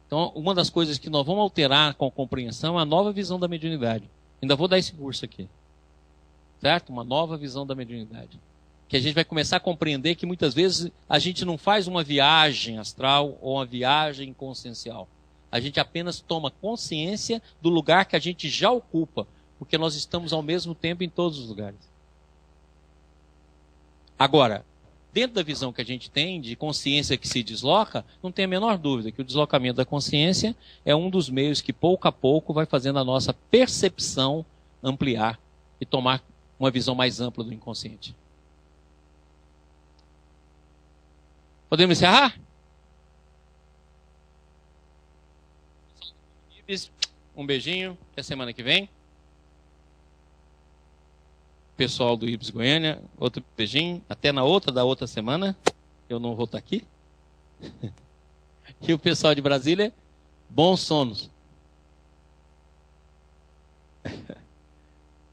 Então, uma das coisas que nós vamos alterar com a compreensão é a nova visão da mediunidade. Ainda vou dar esse curso aqui. Certo? Uma nova visão da mediunidade. Que a gente vai começar a compreender que muitas vezes a gente não faz uma viagem astral ou uma viagem consciencial. A gente apenas toma consciência do lugar que a gente já ocupa, porque nós estamos ao mesmo tempo em todos os lugares. Agora, dentro da visão que a gente tem de consciência que se desloca, não tem a menor dúvida que o deslocamento da consciência é um dos meios que pouco a pouco vai fazendo a nossa percepção ampliar e tomar uma visão mais ampla do inconsciente. Podemos encerrar? Um beijinho, até semana que vem. Pessoal do IBS Goiânia, outro beijinho, até na outra semana, eu não vou estar aqui. E o pessoal de Brasília, bons sonos.